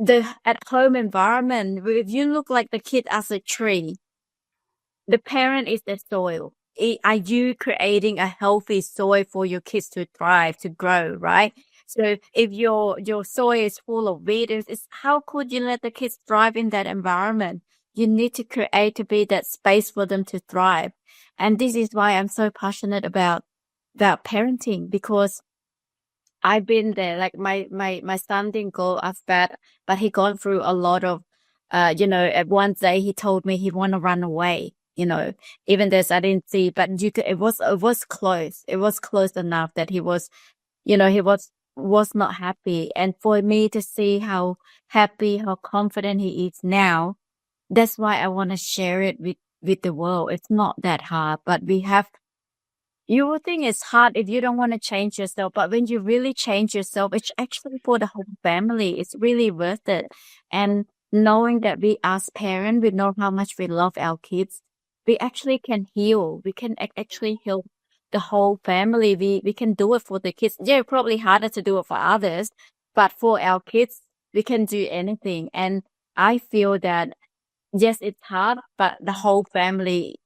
the at home environment, if you look like the kid as a tree, the parent is the soil. Are you creating a healthy soil for your kids to thrive, to grow, right? So if your soil is full of weeds, how could you let the kids thrive in that environment? You need to create to be that space for them to thrive. And this is why I'm so passionate about parenting, because I've been there. Like my son didn't go as bad, but he gone through a lot of, at one day he told me he want to run away. Even this I didn't see, but it was close. It was close enough that he was not happy. And for me to see how happy, how confident he is now, that's why I want to share it with the world. It's not that hard, but you would think it's hard if you don't want to change yourself, but when you really change yourself, it's actually for the whole family. It's really worth it. And knowing that we as parents, we know how much we love our kids, we actually can heal. We can actually heal the whole family. We can do it for the kids. Yeah, probably harder to do it for others, but for our kids, we can do anything. And I feel that yes, it's hard, but the whole family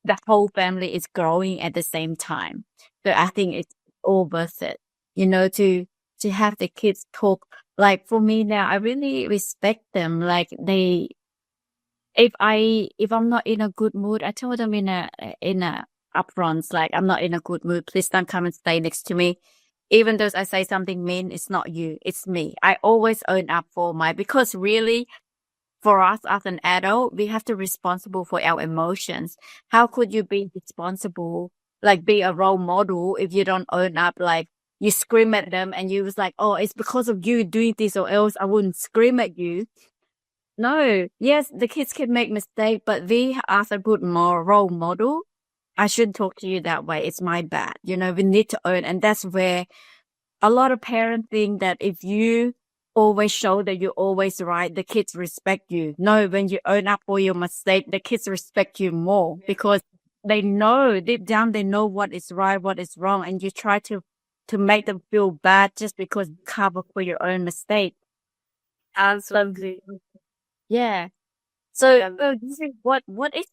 is growing at the same time. So I think it's all worth it, to have the kids talk. Like for me now, I really respect them. Like if I'm not in a good mood, I tell them in a upfront, like I'm not in a good mood. Please don't come and stay next to me. Even though I say something mean, it's not you, it's me. I always own up because really for us as an adult, we have to responsible for our emotions. How could you be responsible, like be a role model if you don't own up? Like you scream at them and you was like, oh, it's because of you doing this or else I wouldn't scream at you. No, yes, the kids can make mistakes, but we as a good role model, I shouldn't talk to you that way. It's my bad. We need to own. And that's where a lot of parents think that if you always show that you're always right, the kids respect you. No, when you own up for your mistake, the kids respect you more because they know deep down, they know what is right, what is wrong. And you try to make them feel bad just because you cover for your own mistake. Absolutely. Yeah. So, Yeah. this is what is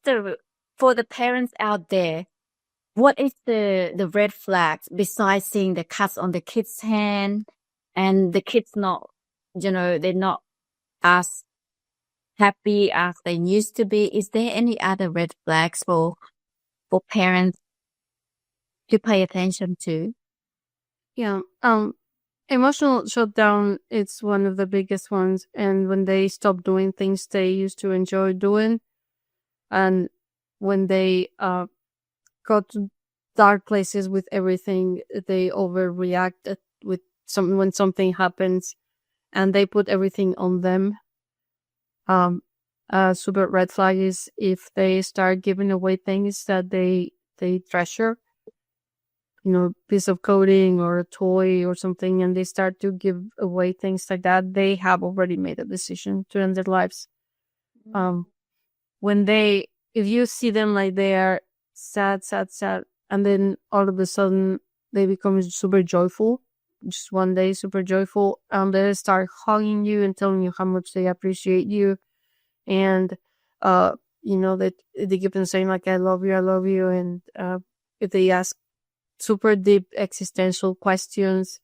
for the parents out there, what is the red flags besides seeing the cuts on the kids' hand and the kids not, they're not as happy as they used to be? Is there any other red flags for parents to pay attention to? Yeah. Emotional shutdown, it's one of the biggest ones. And when they stop doing things they used to enjoy doing, and when they go to dark places with everything, they overreact with when something happens, and they put everything on them. A super red flag is if they start giving away things that they treasure, piece of clothing or a toy or something, and they start to give away things like that. They have already made a decision to end their lives. Um, when if you see them like they are sad, sad, sad, and then all of a sudden they become super joyful, just one day super joyful, and they start hugging you and telling you how much they appreciate you, and that they keep on saying like I love you, and if they ask super deep existential questions,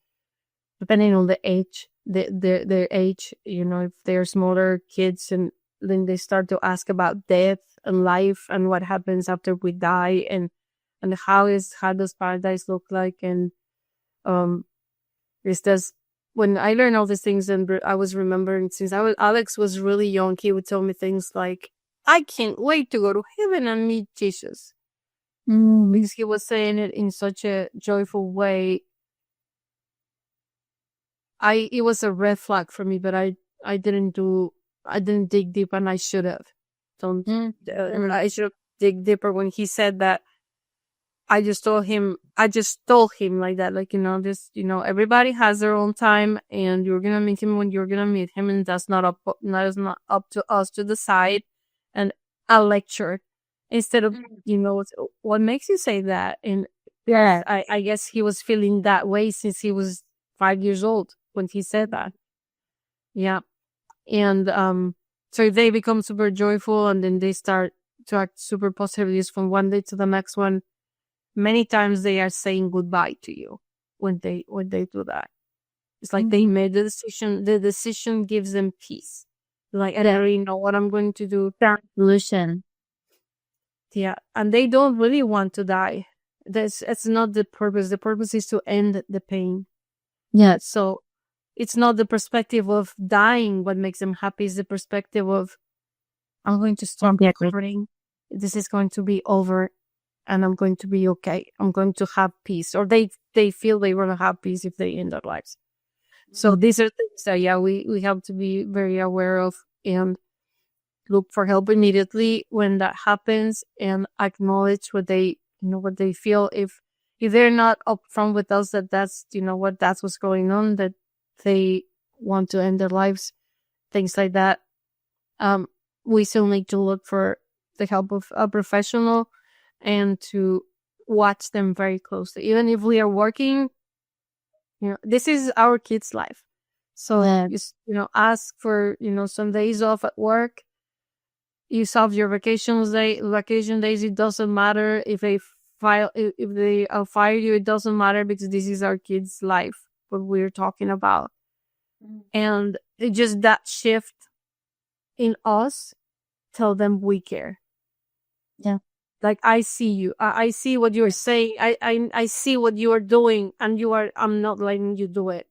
depending on the age, their age, if they're smaller kids, and then they start to ask about death and life and what happens after we die, and how does paradise look like, and is this when I learned all these things, and I was remembering since Alex was really young, he would tell me things like, I can't wait to go to heaven and meet Jesus. Because he was saying it in such a joyful way. It was a red flag for me, but I didn't dig deep, and I should have. I should dig deeper when he said that. I just told him like that, like, everybody has their own time, and you're gonna meet him when you're gonna meet him, and that's not up to us to decide. And I lectured instead of, what makes you say that? And Yeah. I guess he was feeling that way since he was 5 years old when he said that. Yeah. And so they become super joyful, and then they start to act super positively from one day to the next one. Many times they are saying goodbye to you when they do that. It's like they made the decision. The decision gives them peace. Like, I don't really know what I'm going to do. Solution. Yeah, and they don't really want to die. It's not the purpose. The purpose is to end the pain. Yeah. So it's not the perspective of dying what makes them happy. It's the perspective of, I'm going to stop hurting. This is going to be over, and I'm going to be okay. I'm going to have peace. Or they feel they want to have peace if they end their lives. So these are things that, yeah, we have to be very aware of and look for help immediately when that happens, and acknowledge what they, what they feel. If they're not upfront with us that that's, that's what's going on, that they want to end their lives, things like that, we still need to look for the help of a professional and to watch them very closely. Even if we are working, this is our kids' life. So, just, ask for, some days off at work. Use off your vacation days. It doesn't matter if they fire you. It doesn't matter, because this is our kids' life, what we're talking about. And it just that shift in us, tell them we care. Yeah. Like, I see you. I see what you're saying. I see what you are doing, and I'm not letting you do it.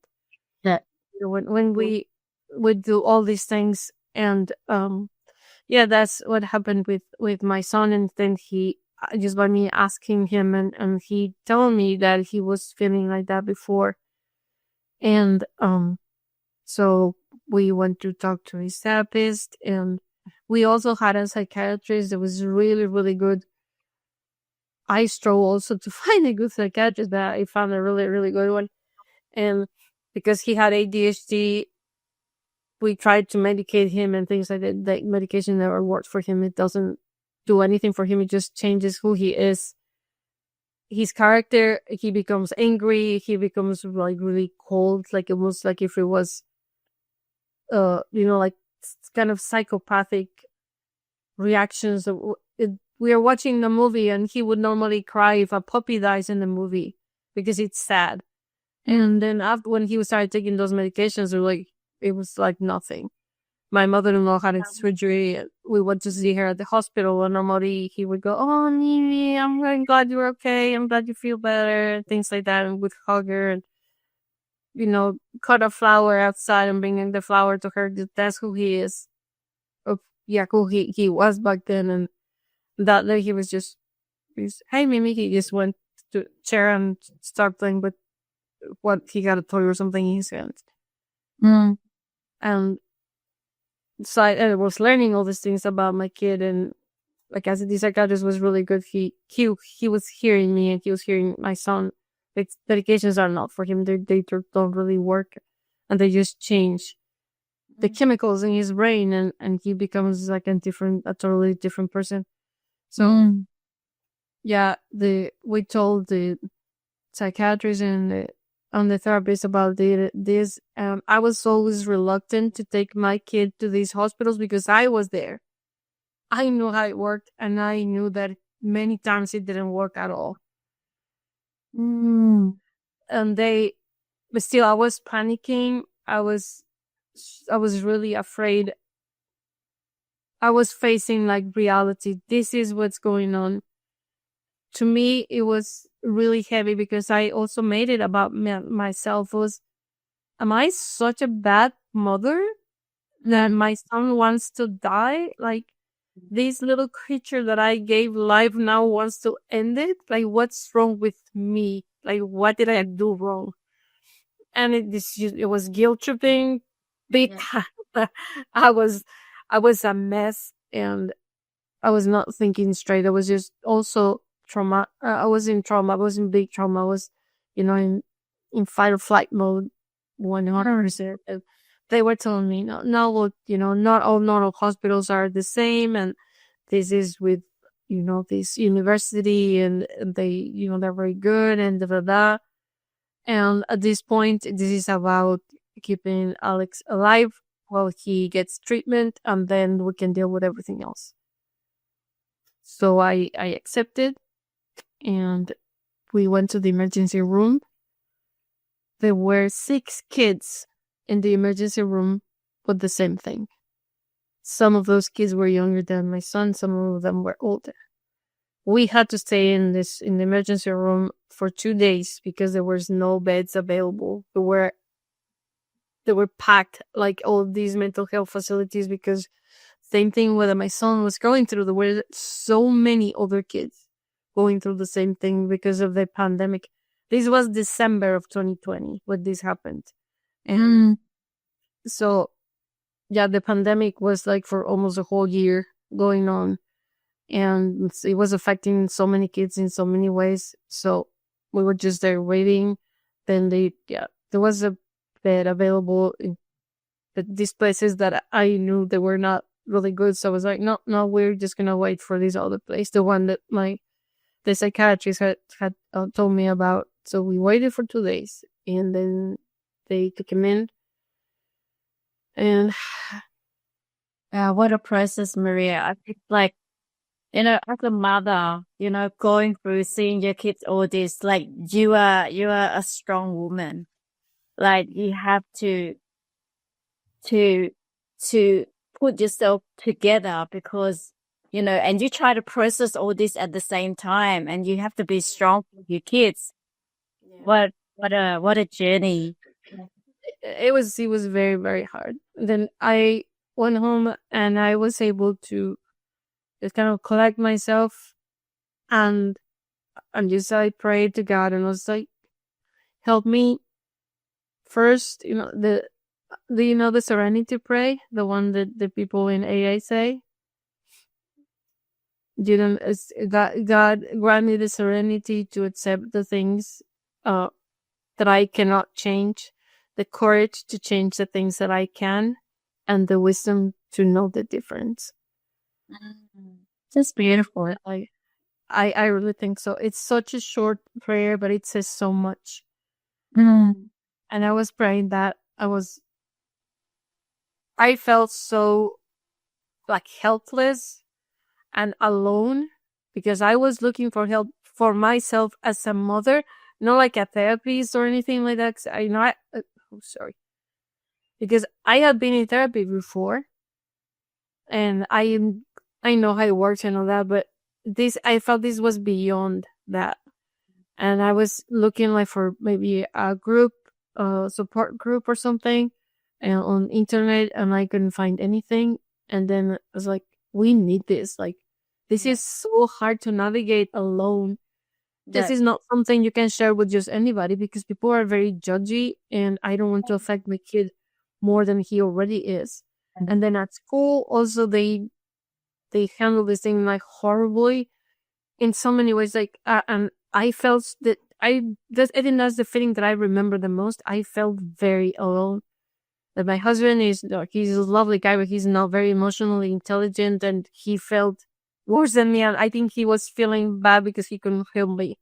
Yeah. When we do all these things, and yeah, that's what happened with my son. And then he, just by me asking him, and he told me that he was feeling like that before. And so we went to talk to his therapist, and we also had a psychiatrist that was really, really good. I struggle also to find a good psychiatrist, but I found a really, really good one. And because he had ADHD, we tried to medicate him and things like that. The medication never worked for him. It doesn't do anything for him. It just changes who he is. His character, he becomes angry. He becomes like really cold, like almost like if it was, like kind of psychopathic reactions. We are watching the movie, and he would normally cry if a puppy dies in the movie because it's sad. And then after, when he started taking those medications, it was like nothing. My mother-in-law had a surgery. We went to see her at the hospital, and normally he would go, "Oh, Mimi, I'm glad you're okay. I'm glad you feel better," things like that, and would hug her and, cut a flower outside and bringing the flower to her. That's who he is. Who he was back then. And that day he was just, "Hey, Mimi," he just went to chair and start playing with what he got a toy or something in his hands. And so I was learning all these things about my kid, and like I said, the psychiatrist was really good. He was hearing me, and he was hearing my son. Like, medications are not for him. They don't really work, and they just change the chemicals in his brain, and he becomes like a totally different person. So yeah, we told the psychiatrist and the therapist about this. I was always reluctant to take my kid to these hospitals because I was there. I knew how it worked, and I knew that many times it didn't work at all. And but still, I was panicking. I was really afraid. I was facing like reality. This is what's going on. To me, it was really heavy because I also made it about myself. Am I such a bad mother that my son wants to die? Like, this little creature that I gave life now wants to end it? Like, what's wrong with me? Like, what did I do wrong? And it was guilt tripping big time. I was a mess, and I was not thinking straight. I was just also trauma. I was in trauma. I was in big trauma. I was, in fight or flight mode 100%. They were telling me, no, look, not all normal hospitals are the same. And this is with, this university, and they, they're very good, and da da da. And at this point, this is about keeping Alex alive while he gets treatment, and then we can deal with everything else. So I accepted, and we went to the emergency room. There were 6 kids in the emergency room with the same thing. Some of those kids were younger than my son, some of them were older. We had to stay in the emergency room for 2 days because there was no beds available. They were packed, like all these mental health facilities, because same thing whether my son was going through. There were so many other kids going through the same thing because of the pandemic. This was December of 2020 when this happened. And so, yeah, the pandemic was like for almost a whole year going on. And it was affecting so many kids in so many ways. So we were just there waiting. Then there was a bed available in these places that I knew they were not really good. So I was like, no, we're just going to wait for this other place. The one that the psychiatrist had told me about. So we waited for 2 days, and then they took him in. And what a process, Maria. It's like, as a mother, going through seeing your kids all this, like you are a strong woman. Like you have to put yourself together because, and you try to process all this at the same time, and you have to be strong for your kids. Yeah. What a journey. It was very, very hard. Then I went home and I was able to just kind of collect myself and just I prayed to God and was like, help me first, the serenity prayer, the one that the people in AA say. God grant me the serenity to accept the things that I cannot change, the courage to change the things that I can, and the wisdom to know the difference. That's beautiful. I really think so. It's such a short prayer, but it says so much. And I was praying that I felt so like helpless and alone because I was looking for help for myself as a mother, not like a therapist or anything like that. Because I had been in therapy before, and I know how it works and all that, but I felt this was beyond that, and I was looking like for maybe a group, support group or something, and on internet, and I couldn't find anything. And then I was like, we need this. Like, this is so hard to navigate alone. This is not something you can share with just anybody because people are very judgy, and I don't want to affect my kid more than he already is. And then at school, also they handle this thing like horribly in so many ways. Like, and I felt that I think that's the feeling that I remember the most. I felt very alone. That my husband he's a lovely guy, but he's not very emotionally intelligent, and he felt worse than me. And I think he was feeling bad because he couldn't help me.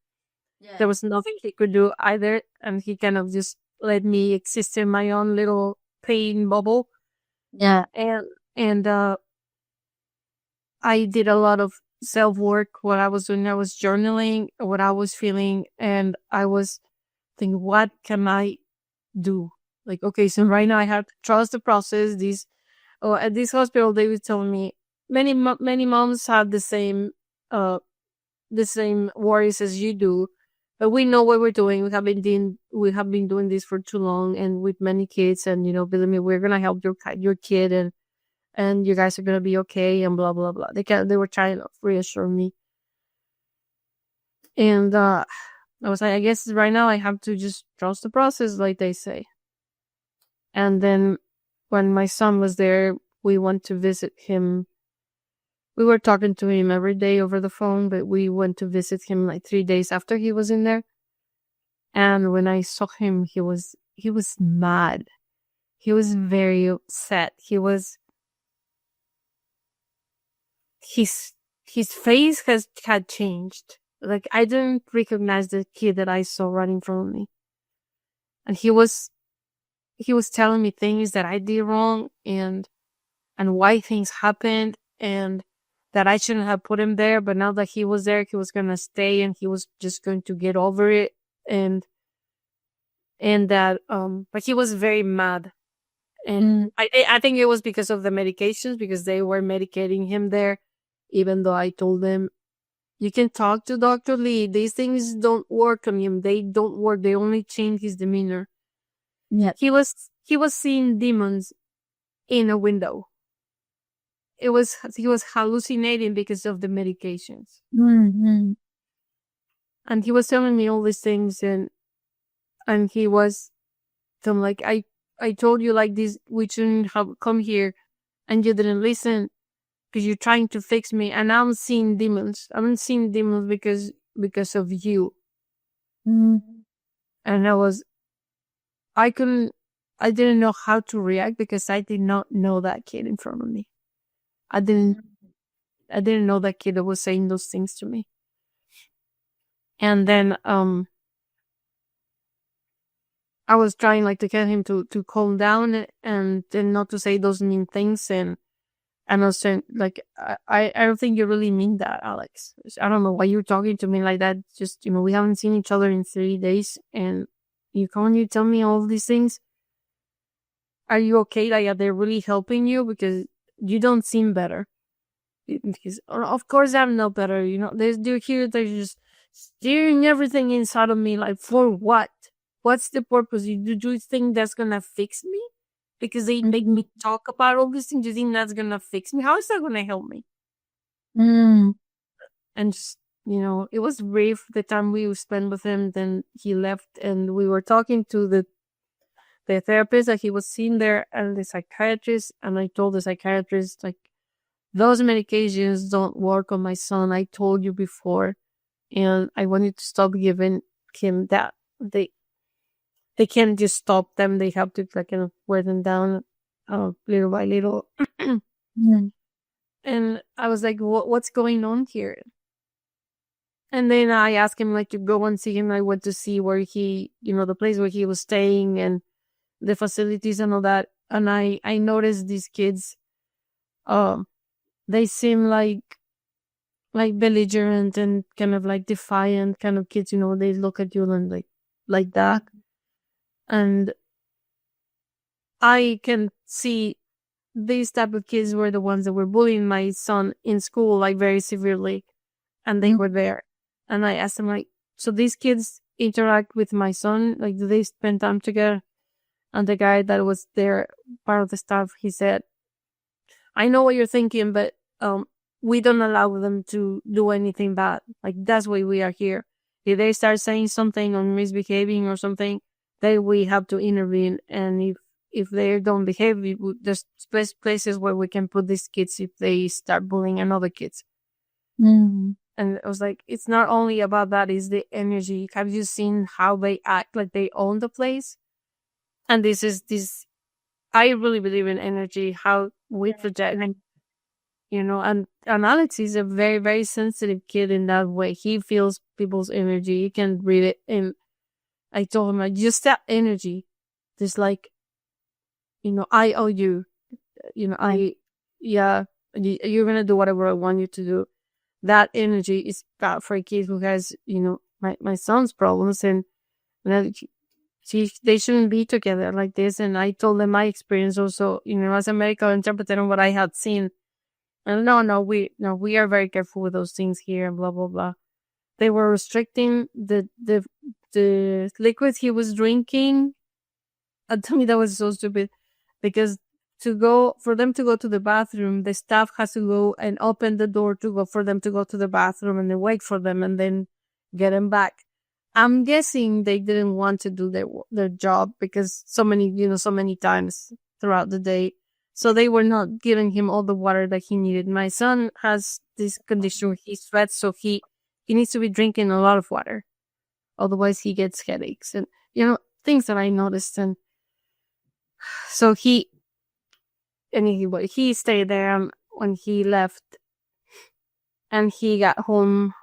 Yeah. There was nothing he could do either, and he kind of just let me exist in my own little pain bubble. Yeah, and I did a lot of self-work. What I was doing, I was journaling what I was feeling, and I was thinking, what can I do? Like, okay, so right now I have to trust the process. At this hospital, they would tell me many moms have the same worries as you do, but we know what we're doing. We have been doing this for too long, and with many kids, and believe me, we're gonna help your kid, and you guys are gonna be okay, and blah blah blah. They were trying to reassure me, and I was like, I guess right now I have to just trust the process, like they say. And then when my son was there, we went to visit him. We were talking to him every day over the phone, but we went to visit him like 3 days after he was in there. And when I saw him, he was mad. He was very upset. His face had changed. Like, I didn't recognize the kid that I saw right in front of me. And he was he was telling me things that I did wrong, and why things happened, and that I shouldn't have put him there, but now that he was there, he was gonna stay and he was just going to get over it, and that but he was very mad. And I think it was because of the medications, because they were medicating him there, even though I told them, you can talk to Dr. Lee. These things don't work on him. They don't work. They only change his demeanor. Yeah. He was seeing demons in a window. He was hallucinating because of the medications. Mm-hmm. And he was telling me all these things, and he was telling like, I told you like this, we shouldn't have come here, and you didn't listen because you're trying to fix me, and I'm seeing demons. I'm seeing demons because of you. Mm-hmm. And I didn't know how to react because I did not know that kid in front of me. I didn't know that kid that was saying those things to me. And then I was trying like to get him to calm down and then not to say those mean things, and I was saying like, I don't think you really mean that, Alex. I don't know why you're talking to me like that. Just, we haven't seen each other in 3 days, and you come and you tell me all these things. Are you okay? Like, are they really helping you? Because you don't seem better. Because of course I'm not better. They're here. They're just steering everything inside of me. Like, for what? What's the purpose? Do you think that's gonna fix me? Because they make me talk about all these things. Do you think that's gonna fix me? How is that gonna help me? Mm. And just, it was brief the time we spent with him. Then he left, and we were talking to the therapist that he was seeing there and the psychiatrist. And I told the psychiatrist, like, those medications don't work on my son. I told you before, and I wanted to stop giving him that. They can't just stop them. They have to like kind of wear them down, little by little. Mm. And I was like, what's going on here? And then I asked him like to go and see him. I went to see where he, the place where he was staying and the facilities and all that. And I noticed these kids, they seem like belligerent and kind of like defiant kind of kids. They look at you and like that. And I can see these type of kids were the ones that were bullying my son in school, like very severely, and they were there. And I asked him, like, so these kids interact with my son? Like, do they spend time together? And the guy that was there, part of the staff, he said, I know what you're thinking, but we don't allow them to do anything bad. Like, that's why we are here. If they start saying something or misbehaving or something, then we have to intervene. And if they don't behave, there's places where we can put these kids if they start bullying another kids. Mm. And I was like, it's not only about that, it's the energy. Have you seen how they act like they own the place? And this, I really believe in energy, how we project, and Alex is a very, very sensitive kid in that way. He feels people's energy. He can read it. And I told him, like, just that energy, just like, I owe you, you're going to do whatever I want you to do. That energy is bad for a kid who has, my son's problems, and they shouldn't be together like this. And I told them my experience also, as a medical interpreter and what I had seen. And we are very careful with those things here and blah, blah, blah. They were restricting the liquids he was drinking. And to me, that was so stupid, because for them to go to the bathroom, the staff has to go and open the door for them to go to the bathroom, and then wait for them and then get them back. I'm guessing they didn't want to do their job because so many times throughout the day. So they were not giving him all the water that he needed. My son has this condition where he sweats, so he needs to be drinking a lot of water. Otherwise he gets headaches and, things that I noticed. And so he stayed there when he left, and he got home.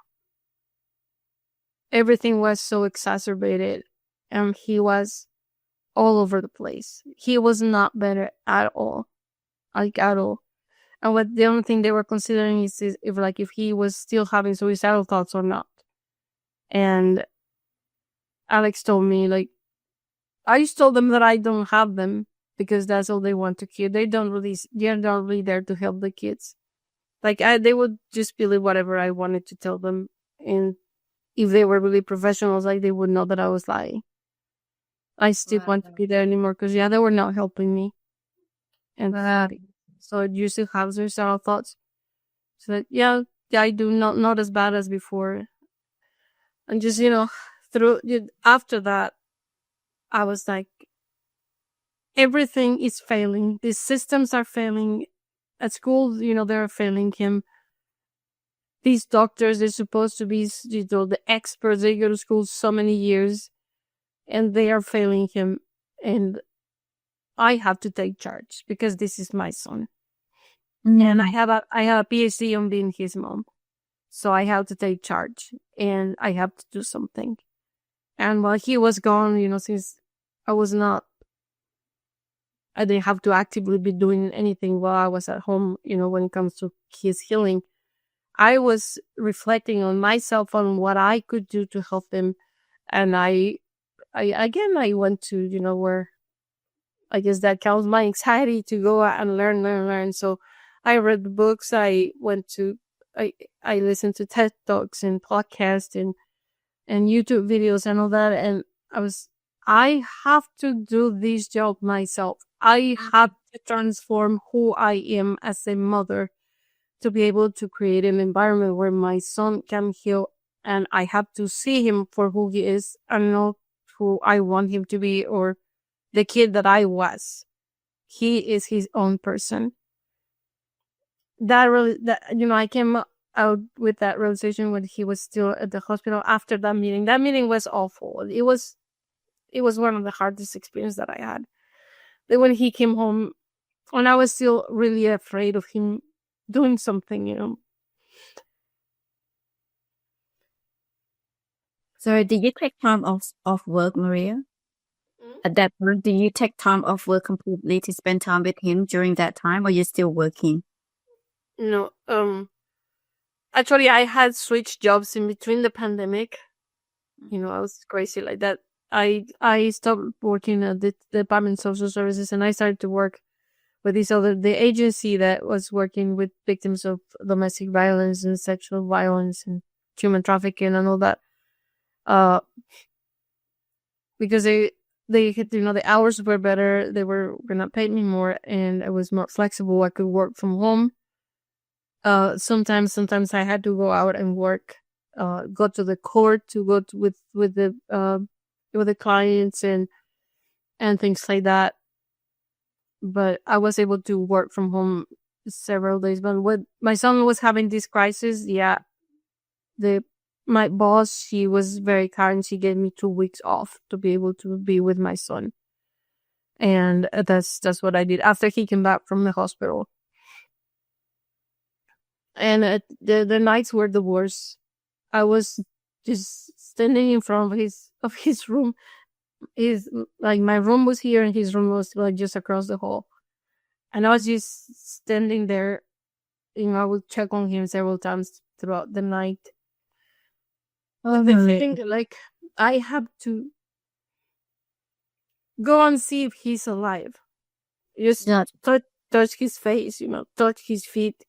Everything was so exacerbated, and he was all over the place. He was not better at all, like at all. And what the only thing they were considering is if he was still having suicidal thoughts or not. And Alex told me, like, I just told them that I don't have them because that's all they want to hear. They're not really there to help the kids. Like, they would just believe whatever I wanted to tell them. And if they were really professionals, like, they would know that I was lying. I still want to be there anymore because, they were not helping me. And so you still have suicidal thoughts. So that, I do not as bad as before. And just, after that, I was like, everything is failing. These systems are failing. At school, they're failing him. These doctors, they're supposed to be, the experts. They go to school so many years, and they are failing him. And I have to take charge because this is my son. And I have a PhD on being his mom. So I have to take charge and I have to do something. And while he was gone, since I didn't have to actively be doing anything while I was at home, when it comes to his healing, I was reflecting on myself, on what I could do to help him. And I went to, where I guess that counts my anxiety to go out and learn. So I read the books. I listened to TED Talks and podcasts and YouTube videos and all that. And I have to do this job myself. I have to transform who I am as a mother to be able to create an environment where my son can heal. And I have to see him for who he is and not who I want him to be or the kid that I was. He is his own person. I came out with that realization when he was still at the hospital after that meeting. That meeting was awful. It was one of the hardest experiences that I had. Then when he came home, and I was still really afraid of him doing something, So did you take time off work, Maria? At that point, do you take time off work completely to spend time with him during that time, or you're still working? No. Actually, I had switched jobs in between the pandemic. I was crazy like that. I stopped working at the Department of Social Services and I started to work with the agency that was working with victims of domestic violence and sexual violence and human trafficking and all that. Because they had, the hours were better. They were gonna pay me more and it was more flexible. I could work from home. Sometimes I had to go out and work, go to the court to go with the clients and things like that. But I was able to work from home several days. But when my son was having this crisis, my boss, she was very kind. She gave me 2 weeks off to be able to be with my son. And that's what I did after he came back from the hospital. And the nights were the worst. I was just standing in front of his room. My room was here and his room was like just across the hall. And I was just standing there. I would check on him several times throughout the night. The feeling like I have to go and see if he's alive. Just touch his face, touch his feet.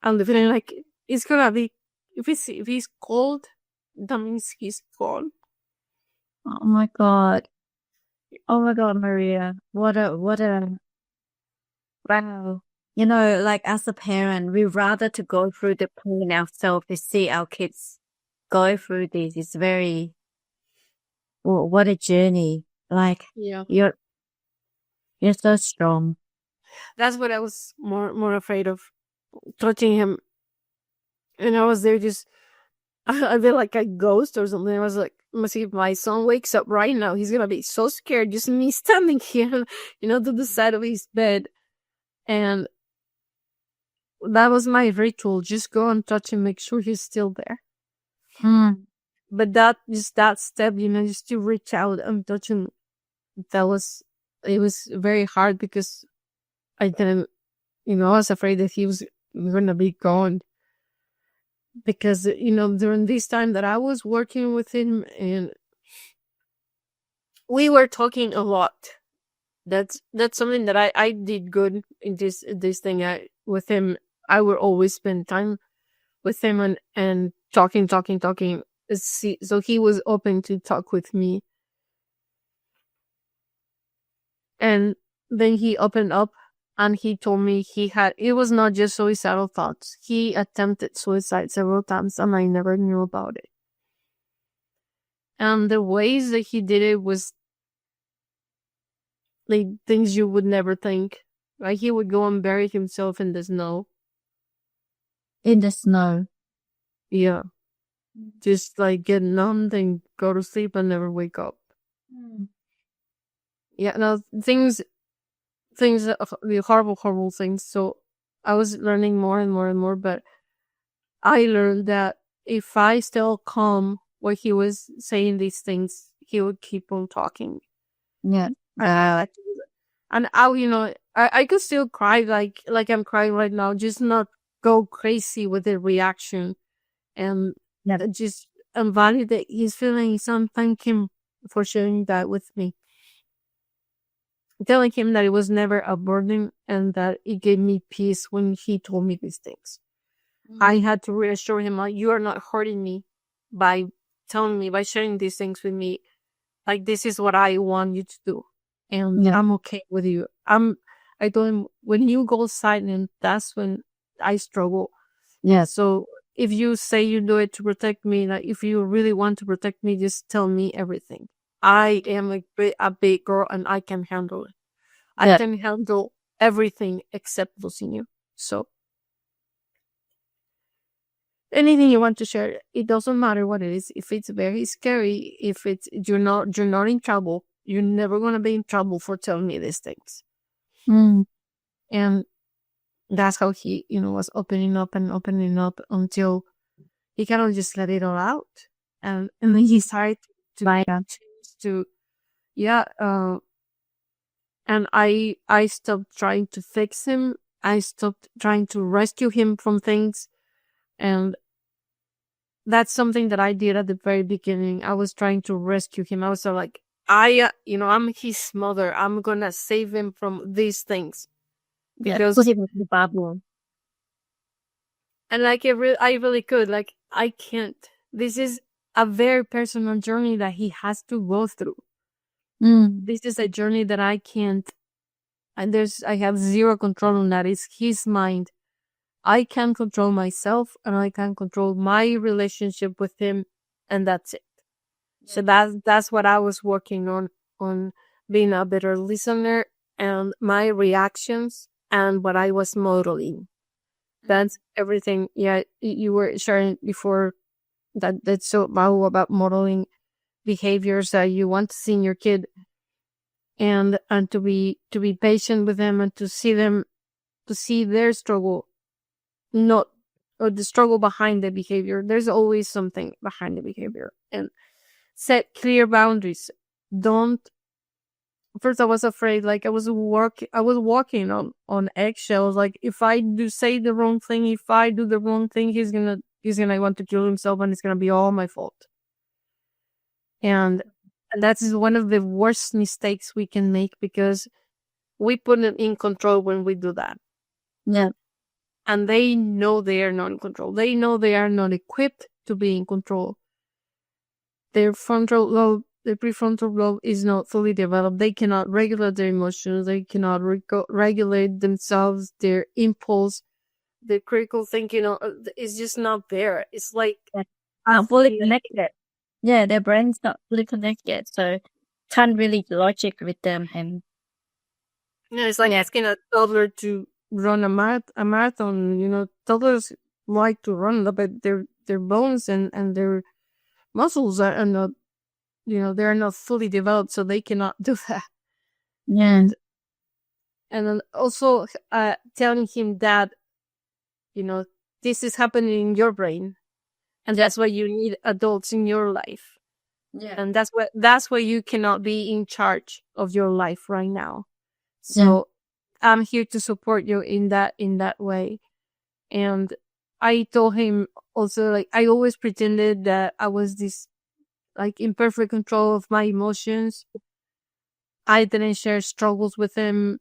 And the feeling like it's gonna be, if he's cold, that means he's gone. Oh my God, Maria, what a wow. Like as a parent, we rather to go through the pain ourselves to see our kids go through this. It's very, what a journey. Like, you're so strong. That's what I was more afraid of, touching him. And I was there just, I feel like a ghost or something. I was like, see if my son wakes up right now, he's gonna be so scared just me standing here, to the side of his bed. And that was my ritual. Just go and touch him, make sure he's still there. But that step, just to reach out and touch him, it was very hard because I didn't, I was afraid that he was going to be gone. Because, during this time that I was working with him, and we were talking a lot. That's something that I did good in this thing. With him, I would always spend time with him and talking. So he was open to talk with me. And then he opened up and he told me it was not just suicidal thoughts. He attempted suicide several times and I never knew about it. And the ways that he did it was like things you would never think. Like he would go and bury himself in the snow. In the snow. Yeah. Just like get numbed and go to sleep and never wake up. Yeah, no, things, the horrible things. So I was learning more and more and more, but I learned that if I still calm while he was saying these things, he would keep on talking. Yeah. And I could still cry like I'm crying right now, just not go crazy with the reaction, and just validate his feelings and thank him for sharing that with me. Telling him that it was never a burden and that it gave me peace when he told me these things. I had to reassure him, like, you are not hurting me by telling me, by sharing these things with me. Like, this is what I want you to do. And I'm okay with you. I told him, when you go silent, that's when I struggle. Yeah. So if you say you do it to protect me, like if you really want to protect me, just tell me everything. I am a big girl and I can handle it. I can handle everything except losing you. So anything you want to share, it doesn't matter what it is. If it's very scary, if it's you're not in trouble, you're never gonna be in trouble for telling me these things. And that's how he, was opening up until he kind of just let it all out. And then he started to and I stopped trying to fix him. I stopped trying to rescue him from things. And that's something that I did at the very beginning. I was trying to rescue him. I was like, I'm his mother. I'm gonna save him from these things. Because put him in the bubble. And like, I really could. Like, I can't. This is a very personal journey that he has to go through. This is a journey that I can't. And I have zero control on that. It's his mind. I can control myself and I can control my relationship with him, and that's it. So that's what I was working on being a better listener and my reactions and what I was modeling. That's everything. Yeah, you were sharing before that's so valuable about modeling behaviors that you want to see in your kid, and to be patient with them and to see their struggle, not or the struggle behind the behavior. There's always something behind the behavior, and set clear boundaries. First I was afraid, like I was walking on eggshells. Like, if I say the wrong thing, if I do the wrong thing, he's gonna want to kill himself and it's gonna be all my fault. And that is one of the worst mistakes we can make, because we put them in control when we do that. Yeah. And they know they are not in control. They know they are not equipped to be in control. Their prefrontal lobe is not fully developed. They cannot regulate their emotions. They cannot regulate themselves, their impulse, their critical thinking. It's just not there. It's like fully connected. Yeah, their brain's not fully connected, so can't really logic with them. And it's like asking a toddler to run a marathon. Toddlers like to run, but their bones and their muscles are not, they're not fully developed, so they cannot do that. Yeah. And then also telling him that, this is happening in your brain, and that's why you need adults in your life. Yeah. And that's why you cannot be in charge of your life right now. Yeah. So I'm here to support you in that way. And I told him also, like, I always pretended that I was this, like, in perfect control of my emotions. I didn't share struggles with him,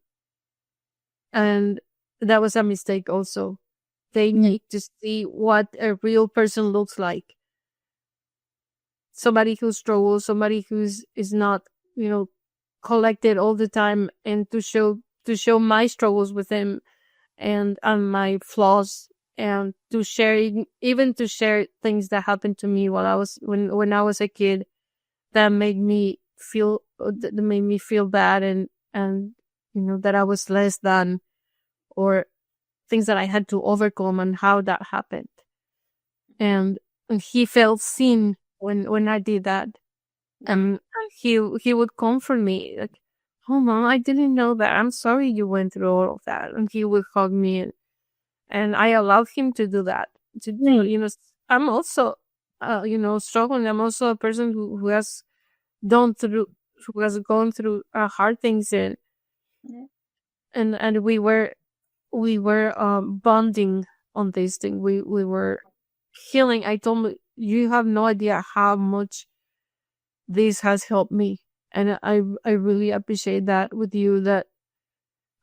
and that was a mistake also. They Yeah. need to see what a real person looks like. Somebody who struggles, somebody who's is not, collected all the time, and to show my struggles with him, and my flaws, and to share, even to share things that happened to me while I was when I was a kid, that made me feel bad, and that I was less than, or things that I had to overcome, and how that happened. And he felt seen when I did that. And he would comfort me, like, "Oh, mom, I didn't know that. I'm sorry you went through all of that." And he would hug me, and I allowed him to do that. I'm also, struggling. I'm also a person who has gone through hard things, Yeah. and we were bonding on this thing. We were healing. I told him, "You have no idea how much this has helped me, and I really appreciate that with you, that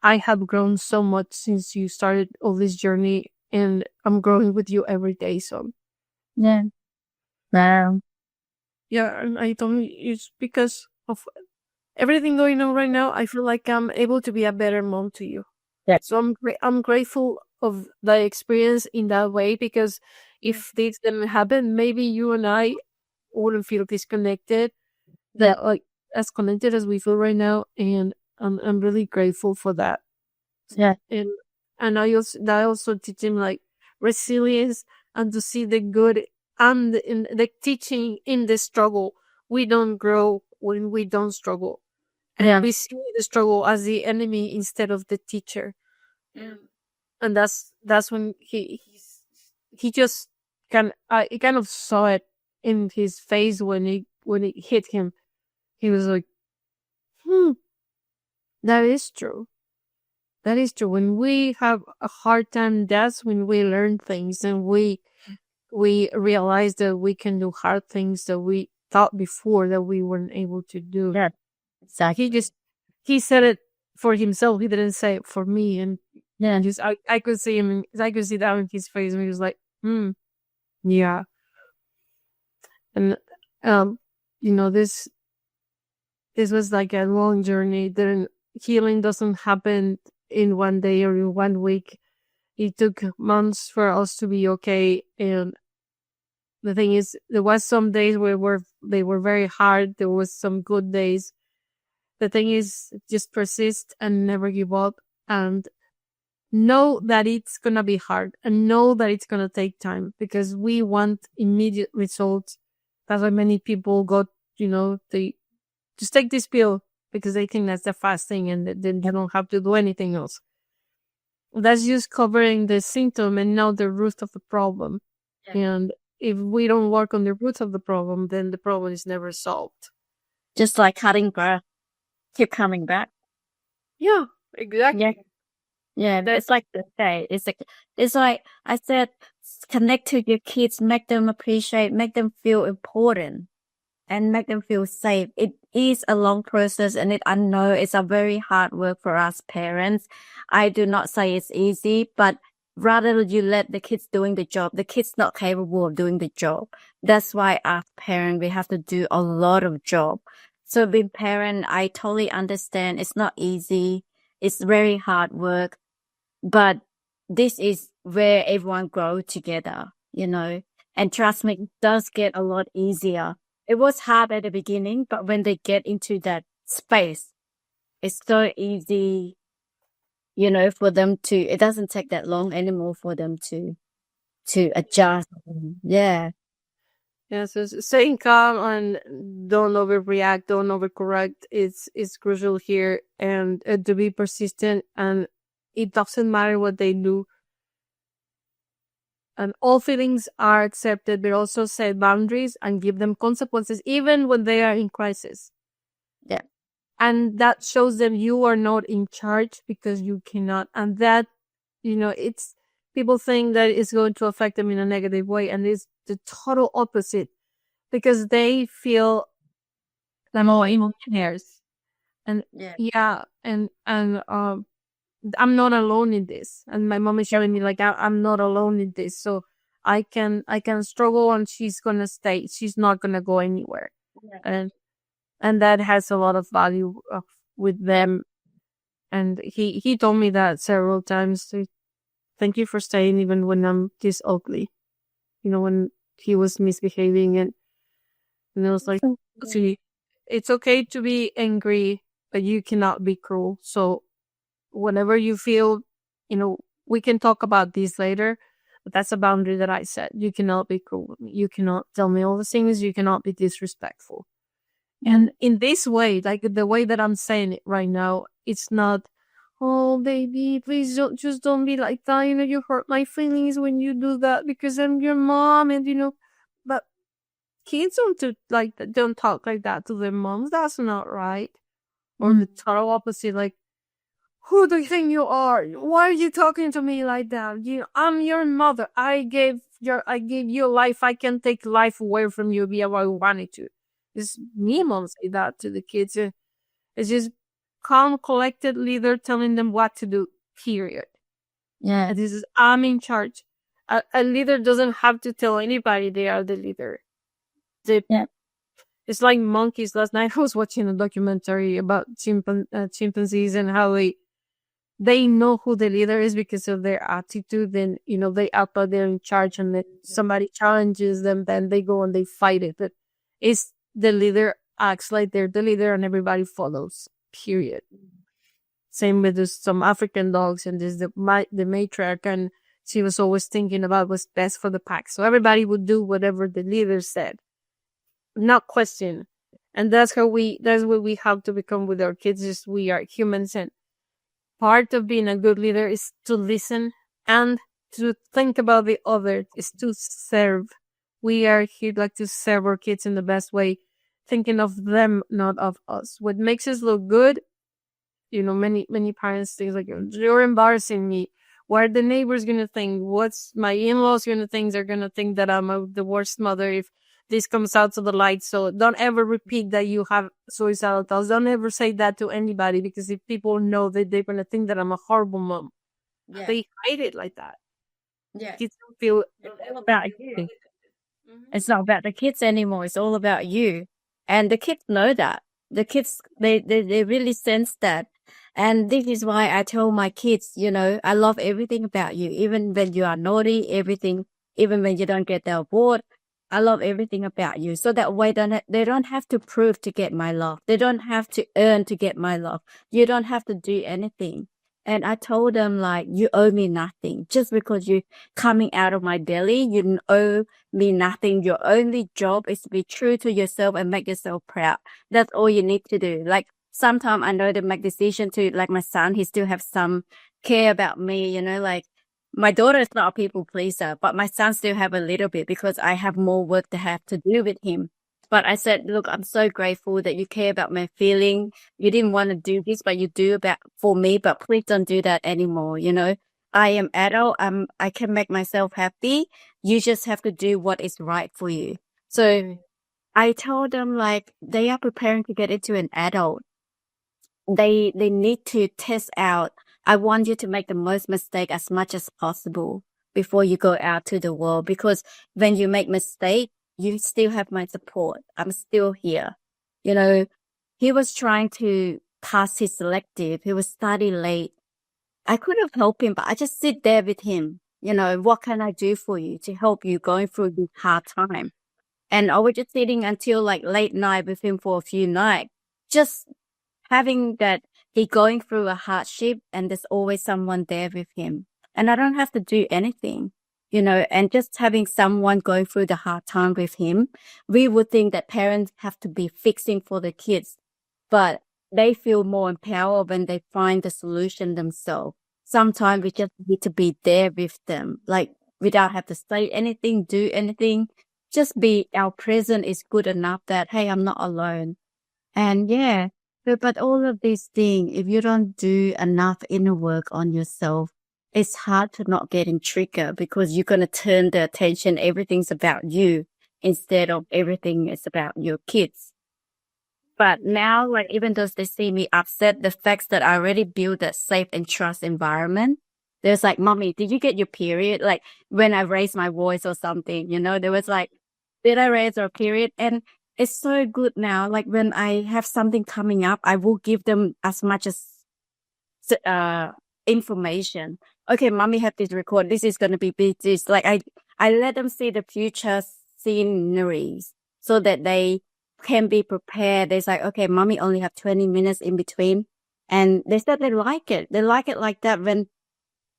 I have grown so much since you started all this journey, and I'm growing with you every day." So Yeah. Wow. yeah, and I told him, it's because of everything going on right now. I feel like I'm able to be a better mom to you. Yeah. So I'm grateful of the experience in that way, because if this didn't happen, maybe you and I wouldn't feel disconnected, Yeah. that, like, as connected as we feel right now. And I'm really grateful for that. Yeah. And I also teach him, like, resilience, and to see the good, and in the teaching in the struggle. We don't grow when we don't struggle, and Yeah. we see the struggle as the enemy instead of the teacher. And that's when he just he kind of saw it in his face when it hit him. He was like, "Hmm, that is true. That is true. When we have a hard time, that's when we learn things, and we realize that we can do hard things that we thought before that we weren't able to do." Yeah. He Exactly. just he said it for himself. He didn't say it for me, and Yeah. just I could see him. I could see that in his face, and he was like, "Hmm, yeah." And um, this was like a long journey. Healing doesn't happen in one day or in one week. It took months for us to be okay. And the thing is, there was some days they were very hard. There was some good days. The thing is, just persist and never give up, and know that it's gonna be hard, and know that it's gonna take time, because we want immediate results. That's why many people they just take this pill because they think that's the fast thing, and then they don't have to do anything else. That's just covering the symptom and not the root of the problem. Yeah. And if we don't work on the root of the problem, then the problem is never solved. Just like cutting grass, keep coming back. Yeah, Yeah. exactly. Yeah. That It's like the say. It's like I said, connect to your kids, make them appreciate, make them feel important, and make them feel safe. It is a long process, and I know it's a very hard work for us parents. I do not say it's easy, but rather you let the kids doing the job. The kids not capable of doing the job. That's why as parent, we have to do a lot of job. So being parent, I totally understand. It's not easy. It's very hard work, but this is where everyone grow together. And trust me, it does get a lot easier. It was hard at the beginning, but when they get into that space, it's so easy, for them it doesn't take that long anymore for them to adjust. Yeah. Yeah, so staying calm and don't overreact, don't overcorrect is crucial here, and to be persistent. And it doesn't matter what they do. And all feelings are accepted, but also set boundaries and give them consequences, even when they are in crisis. Yeah. And that shows them you are not in charge because you cannot. And that, it's people think that it's going to affect them in a negative way. And it's the total opposite because they feel like more emotionaires. And Yeah. I'm not alone in this. And my mom is showing me like I'm not alone in this. So I can struggle and she's gonna stay. She's not gonna go anywhere. Yeah. And that has a lot of value with them. And he told me that several times. So thank you for staying even when I'm this ugly. When he was misbehaving and I was like, see, it's okay to be angry, but you cannot be cruel. So whenever you feel, we can talk about this later, but that's a boundary that I set. You cannot be cruel with me. You cannot tell me all the things. You cannot be disrespectful. And in this way, like the way that I'm saying it right now, it's not, oh, baby, please don't be like that. You hurt my feelings when you do that because I'm your mom. And, but kids don't talk like that to their moms. That's not right. Or the total opposite, like, who do you think you are? Why are you talking to me like that? I'm your mother. I gave you life. I can take life away from you if I wanted to. It's me, mom, say that to the kids. It's just calm, collected leader telling them what to do. Period. Yeah. And this is I'm in charge. A leader doesn't have to tell anybody they are the leader. Yeah. It's like monkeys. Last night I was watching a documentary about chimpanzees and how they know who the leader is because of their attitude. And, they act like they're in charge, and then somebody challenges them, then they go and they fight it. But it's the leader acts like they're the leader and everybody follows, period. Same with some African dogs, and there's the matriarch, and she was always thinking about what's best for the pack. So everybody would do whatever the leader said, not question. And that's what we have to become with our kids. Is we are humans, and part of being a good leader is to listen and to think about the other, is to serve. We are here like to serve our kids in the best way, thinking of them, not of us. What makes us look good, many parents think like, you're embarrassing me. What are the neighbors going to think? What's my in-laws going to think? They're going to think that I'm the worst mother if this comes out to the light. So don't ever repeat that you have suicidal thoughts. Don't ever say that to anybody, because if people know that, they're going to think that I'm a horrible mom. Yeah. They hide it like that. Yeah. Kids don't feel It's all about you. It's not about the kids anymore. It's all about you. And the kids know that. The kids, they really sense that. And this is why I tell my kids, I love everything about you. Even when you are naughty, everything, even when you don't get the award, I love everything about you. So that way they don't have to prove to get my love. They don't have to earn to get my love. You don't have to do anything. And I told them, like, you owe me nothing. Just because you're coming out of my belly, you owe me nothing. Your only job is to be true to yourself and make yourself proud. That's all you need to do. Like, sometimes I know to make decision to, like, my son, he still have some care about me, like, my daughter is not a people pleaser, but my son still have a little bit because I have more work to have to do with him. But I said, look, I'm so grateful that you care about my feeling. You didn't want to do this, but you do for me, but please don't do that anymore. I am adult. I can make myself happy. You just have to do what is right for you. So I told them, like, they are preparing to get into an adult. They need to test out. I want you to make the most mistake as much as possible before you go out to the world, because when you make mistake, you still have my support. I'm still here. He was trying to pass his selective. He was study late. I could have helped him, but I just sit there with him. What can I do for you to help you going through this hard time? And I was just sitting until like late night with him for a few nights, just having that he going through a hardship and there's always someone there with him. And I don't have to do anything, and just having someone going through the hard time with him. We would think that parents have to be fixing for the kids, but they feel more empowered when they find the solution themselves. Sometimes we just need to be there with them. Like, without have to say anything, do anything. Just be our presence is good enough that, hey, I'm not alone. And yeah, but all of these things, if you don't do enough inner work on yourself, it's hard to not getting triggered because you're going to turn the attention, everything's about you instead of everything is about your kids. But now, like, even though they see me upset, the fact that I already built a safe and trust environment, there's like, Mommy, did you get your period? Like, when I raised my voice or something, there was like, did I raise our period? And it's so good now. Like, when I have something coming up, I will give them as much as information. Okay, Mommy have this record. This is going to be big. This, like, I let them see the future sceneries so that they can be prepared. They're like, okay, Mommy only have 20 minutes in between. And they said they like it. They like it like that. When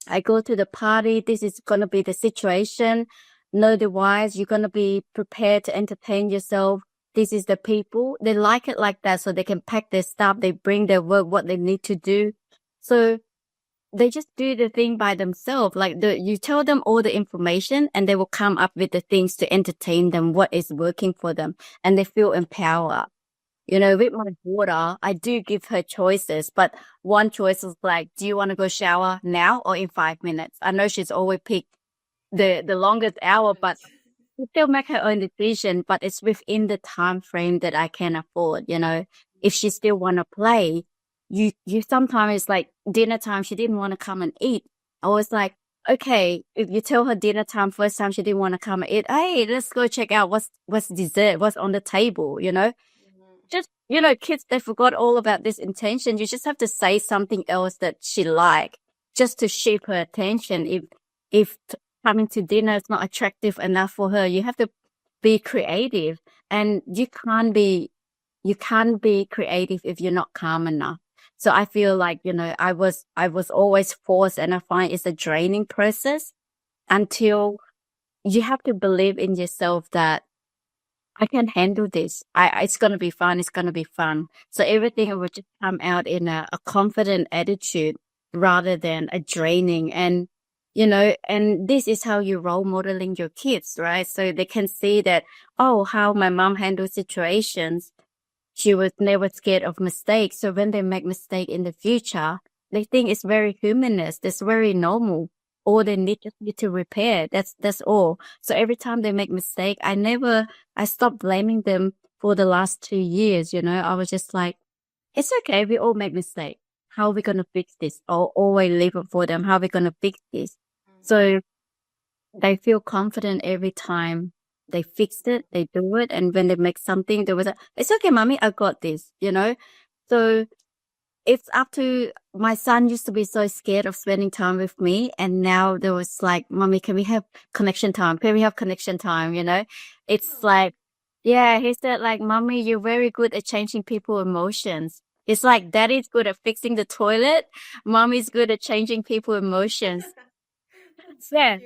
I go to the party, this is going to be the situation. Know the whys. You're going to be prepared to entertain yourself. This is the people. They like it like that so they can pack their stuff. They bring their work, what they need to do. So they just do the thing by themselves. Like you tell them all the information and they will come up with the things to entertain them, what is working for them. And they feel empowered. With my daughter, I do give her choices, but one choice is like, do you want to go shower now or in 5 minutes? I know she's always picked the longest hour, but she still make her own decision, but it's within the time frame that I can afford, If she still want to play, you sometimes it's like dinner time, she didn't want to come and eat. I was like, okay, if you tell her dinner time, first time she didn't want to come and eat, hey, let's go check out what's dessert, what's on the table, Just, kids, they forgot all about this intention. You just have to say something else that she like, just to shift her attention. If coming to dinner is not attractive enough for her, you have to be creative, and you can't be creative if you're not calm enough. So I feel like, I was always forced, and I find it's a draining process until you have to believe in yourself that I can handle this. It's going to be fun. It's going to be fun. So everything will just come out in a confident attitude rather than a draining. And, and this is how you role modeling your kids, right? So they can see that, oh, how my mom handles situations. She was never scared of mistakes. So when they make mistake in the future, they think it's very humanist. It's very normal. All they just need to repair. That's all. So every time they make mistake, I stopped blaming them for the last 2 years. I was just like, it's okay. We all make mistake. How are we going to fix this? Or always leave it for them. How are we going to fix this? So they feel confident every time they fix it, they do it. And when they make something, they was like, it's okay, Mommy, I got this, So it's up to my son used to be so scared of spending time with me. And now there was like, Mommy, can we have connection time? Can we have connection time? It's like, yeah, he said like, Mommy, you're very good at changing people's emotions. It's like Daddy's good at fixing the toilet. Mommy's good at changing people's emotions. Yeah.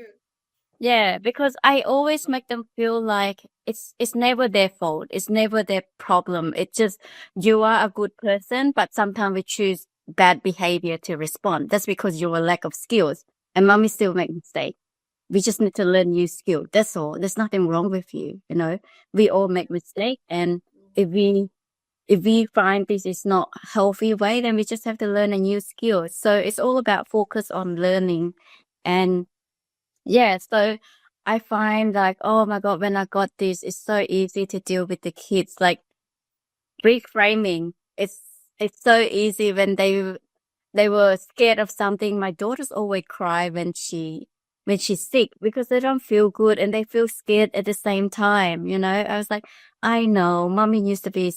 Yeah, because I always make them feel like it's never their fault. It's never their problem. It's just you are a good person, but sometimes we choose bad behavior to respond. That's because you're a lack of skills. And Mommy still make mistakes. We just need to learn new skill. That's all. There's nothing wrong with you. We all make mistakes, and if we find this is not a healthy way, then we just have to learn a new skill. So it's all about focus on learning. And yeah, so I find like, oh my God, when I got this, it's so easy to deal with the kids. Like reframing, it's so easy when they were scared of something. My daughters always cry when she's sick because they don't feel good and they feel scared at the same time. I was like, I know, Mommy used to be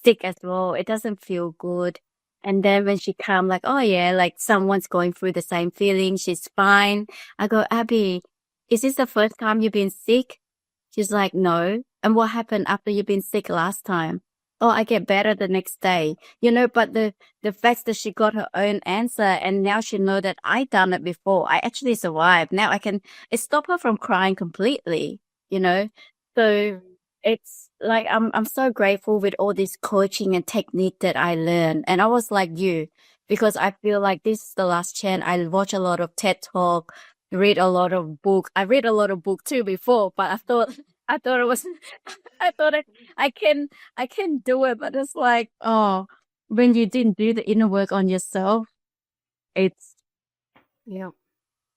sick as well. It doesn't feel good. And then when she come, like, oh yeah, like someone's going through the same feeling. She's fine. I go, Abby, is this the first time you've been sick? She's like, no. And what happened after you've been sick last time? Oh, I get better the next day. But the fact that she got her own answer and now she know that I done it before. I actually survived. Now it stopped her from crying completely, So it's like I'm so grateful with all this coaching and technique that I learned. And I was like you, because I feel like this is the last chance. I watch a lot of TED Talk, read a lot of book. I read a lot of book too before, but I thought it was I thought I can do it, but it's like, oh, when you didn't do the inner work on yourself, it's Yeah.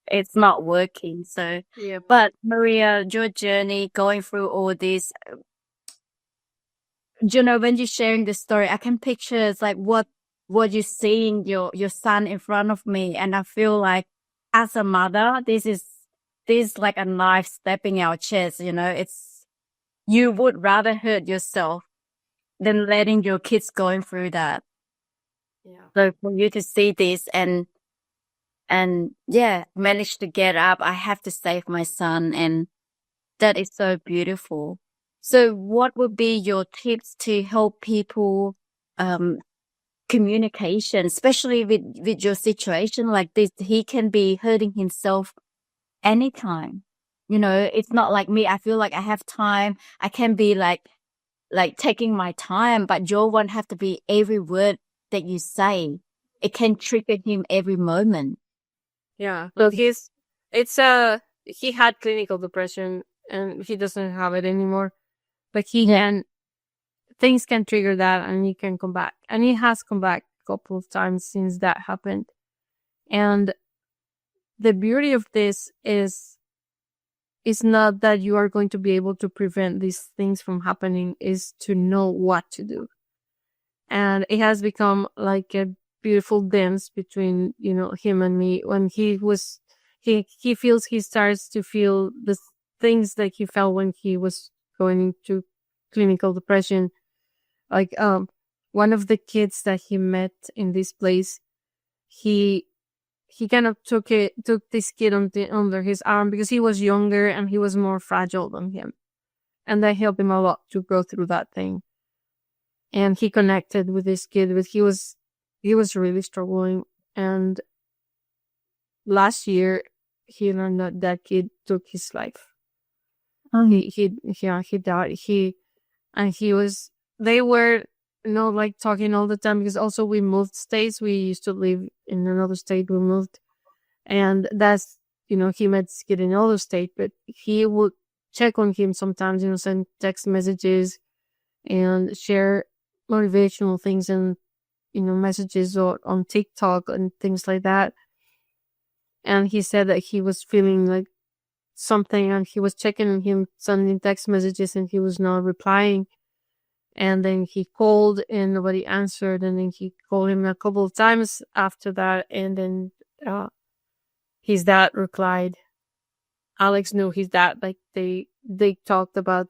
it's not working. So, Yeah. but Maria, your journey going through all this, when you're sharing the story, I can picture it's like what you're seeing your son in front of me, and I feel like as a mother, this like a knife stabbing our chest. It's you would rather hurt yourself than letting your kids going through that. Yeah. So for you to see this and yeah, manage to get up, I have to save my son, and that is so beautiful. So what would be your tips to help people um communication, especially with your situation like this? He can be hurting himself anytime. It's not like me. I feel like I have time. I can be like taking my time, but your one have to be every word that you say. It can trigger him every moment. Yeah. Well, he had clinical depression and he doesn't have it anymore. But things can trigger that and he can come back. And he has come back a couple of times since that happened. And the beauty of this is not that you are going to be able to prevent these things from happening, is to know what to do. And it has become like a beautiful dance between, him and me. When he feels, he starts to feel the things that he felt when he was going into clinical depression. Like, one of the kids that he met in this place, he kind of took this kid under his arm because he was younger and he was more fragile than him, and that helped him a lot to go through that thing. And he connected with this kid, but he was really struggling. And last year, he learned that kid took his life. He died. They were like talking all the time because also we moved states. We used to live in another state. We moved, and that's he met this kid in another state, but he would check on him sometimes. Send text messages and share motivational things and messages on TikTok and things like that. And he said that he was feeling like something, and he was checking on him, sending text messages, and he was not replying. And then he called and nobody answered, and then he called him a couple of times after that, and then his dad replied. Alex knew his dad. Like they talked about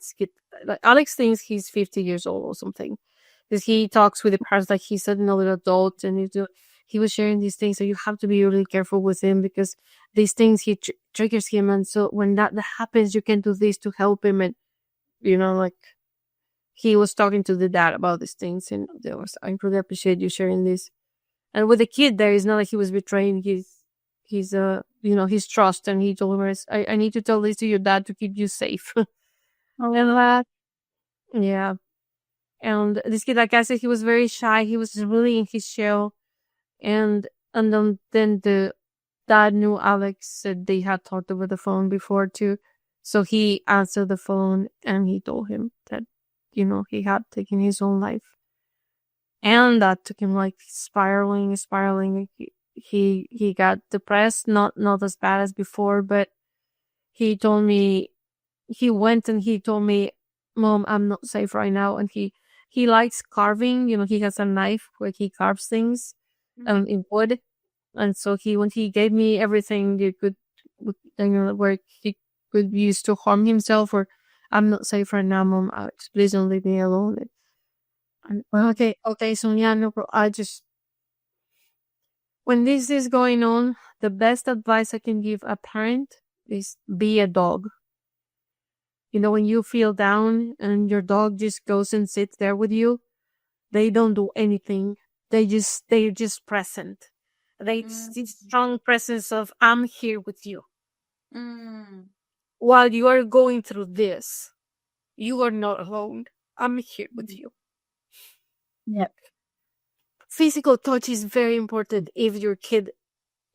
like Alex thinks he's 50 years old or something, because he talks with the parents like he's another adult, and he was sharing these things. So you have to be really careful with him because these things he triggers him, and so when that happens, you can do this to help him. And like he was talking to the dad about these things, and I really appreciate you sharing this. And with the kid, there is not like he was betraying his trust, and he told him, I need to tell this to your dad to keep you safe. And yeah. And this kid, like I said, he was very shy. He was really in his shell. And then the dad knew Alex said they had talked over the phone before too. So he answered the phone and he told him that, he had taken his own life. And that took him like spiraling. He got depressed, not as bad as before, but he told me, he went and he told me, Mom, I'm not safe right now. And he likes carving. He has a knife where he carves things in wood. And so when he gave me everything he could, where he could use to harm himself, or I'm not safe right now, Mom, Alex, please don't leave me alone. And, well, okay, Sonia, no, bro, when this is going on, the best advice I can give a parent is be a dog. When you feel down and your dog just goes and sits there with you, they don't do anything. They're just present. This strong presence of, I'm here with you. While you are going through this, you are not alone. I'm here with you. Yep. Physical touch is very important if your kid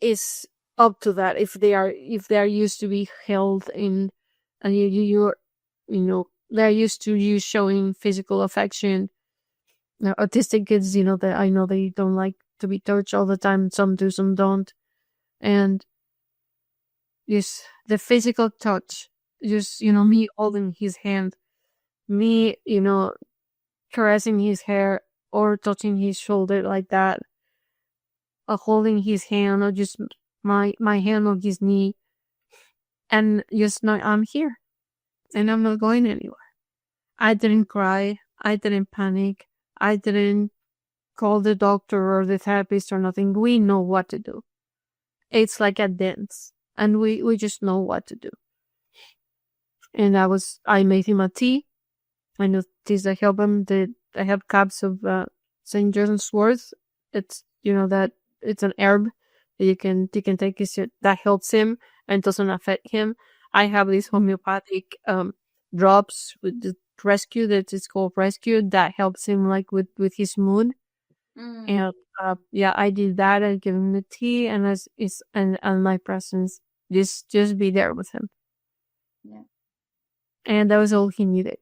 is up to that if they are used to be held in, and you're they're used to you showing physical affection. Now, autistic kids, that I know they don't like to be touched all the time. Some do, some don't. And just the physical touch, just, me holding his hand, me, caressing his hair or touching his shoulder like that, or holding his hand, or just my hand on his knee, and just know I'm here and I'm not going anywhere. I didn't cry. I didn't panic. I didn't call the doctor or the therapist or nothing. We know what to do. It's like a dance, and we just know what to do. And I made him a tea. I noticed I help him. I have cups of St. John's wort. It's that it's an herb that you can take. That helps him and doesn't affect him. I have these homeopathic drops with the rescue, that is called rescue, that helps him like with his mood. And I did that. I give him the tea and and my presence, just be there with him. Yeah. And that was all he needed.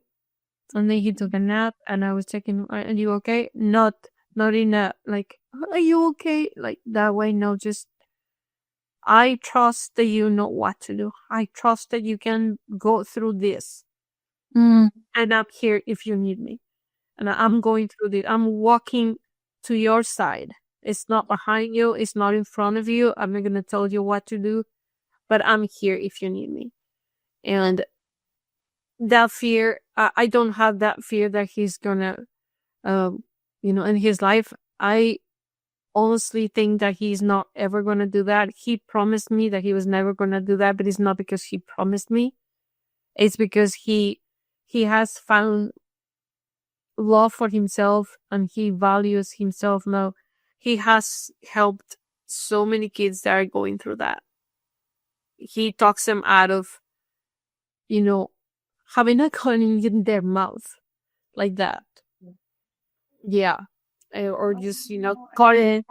And then he took a nap, and I was checking, are you okay? Not in a like, are you okay? Like that way. No, just I trust that you know what to do. I trust that you can go through this. And I'm here if you need me. And I'm going through this. I'm walking to your side. It's not behind you. It's not in front of you. I'm not going to tell you what to do, but I'm here if you need me. And that fear, I don't have that fear that he's gonna, in his life. I honestly think that he's not ever gonna do that. He promised me that he was never gonna do that, but it's not because he promised me. It's because he has found love for himself, and he values himself now. He has helped so many kids that are going through that. He talks them out of, having a gun in their mouth like that. Yeah. Or just, cutting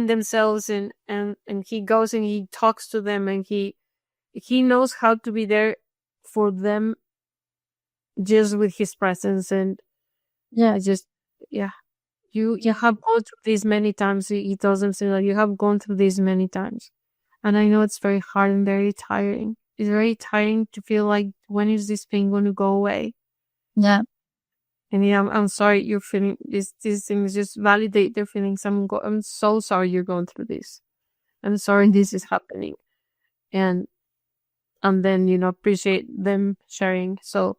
themselves, and he goes and he talks to them, and he knows how to be there for them just with his presence. And you have gone through this many times. He tells them, so you have gone through this many times. And I know it's very hard and very tiring. It's very tiring to feel like, when is this pain going to go away? Yeah. And I'm sorry you're feeling this. These things just validate their feelings. I'm so sorry you're going through this. I'm sorry this is happening. And then, appreciate them sharing. So,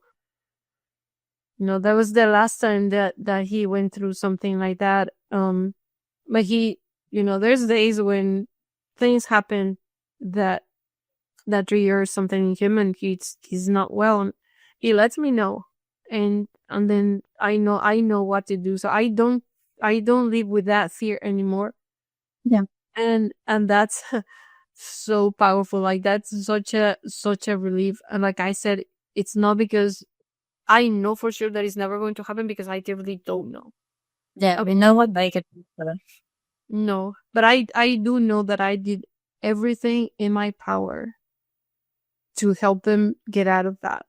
that was the last time that he went through something like that. But he, there's days when things happen that trigger something in him, and he's not well, and he lets me know, and then I know what to do. So I don't live with that fear anymore. Yeah. And that's so powerful. Like, that's such a relief. And like I said, it's not because I know for sure that it's never going to happen, because I really don't know. Yeah, we know what they could do. No, but I do know that I did everything in my power to help them get out of that.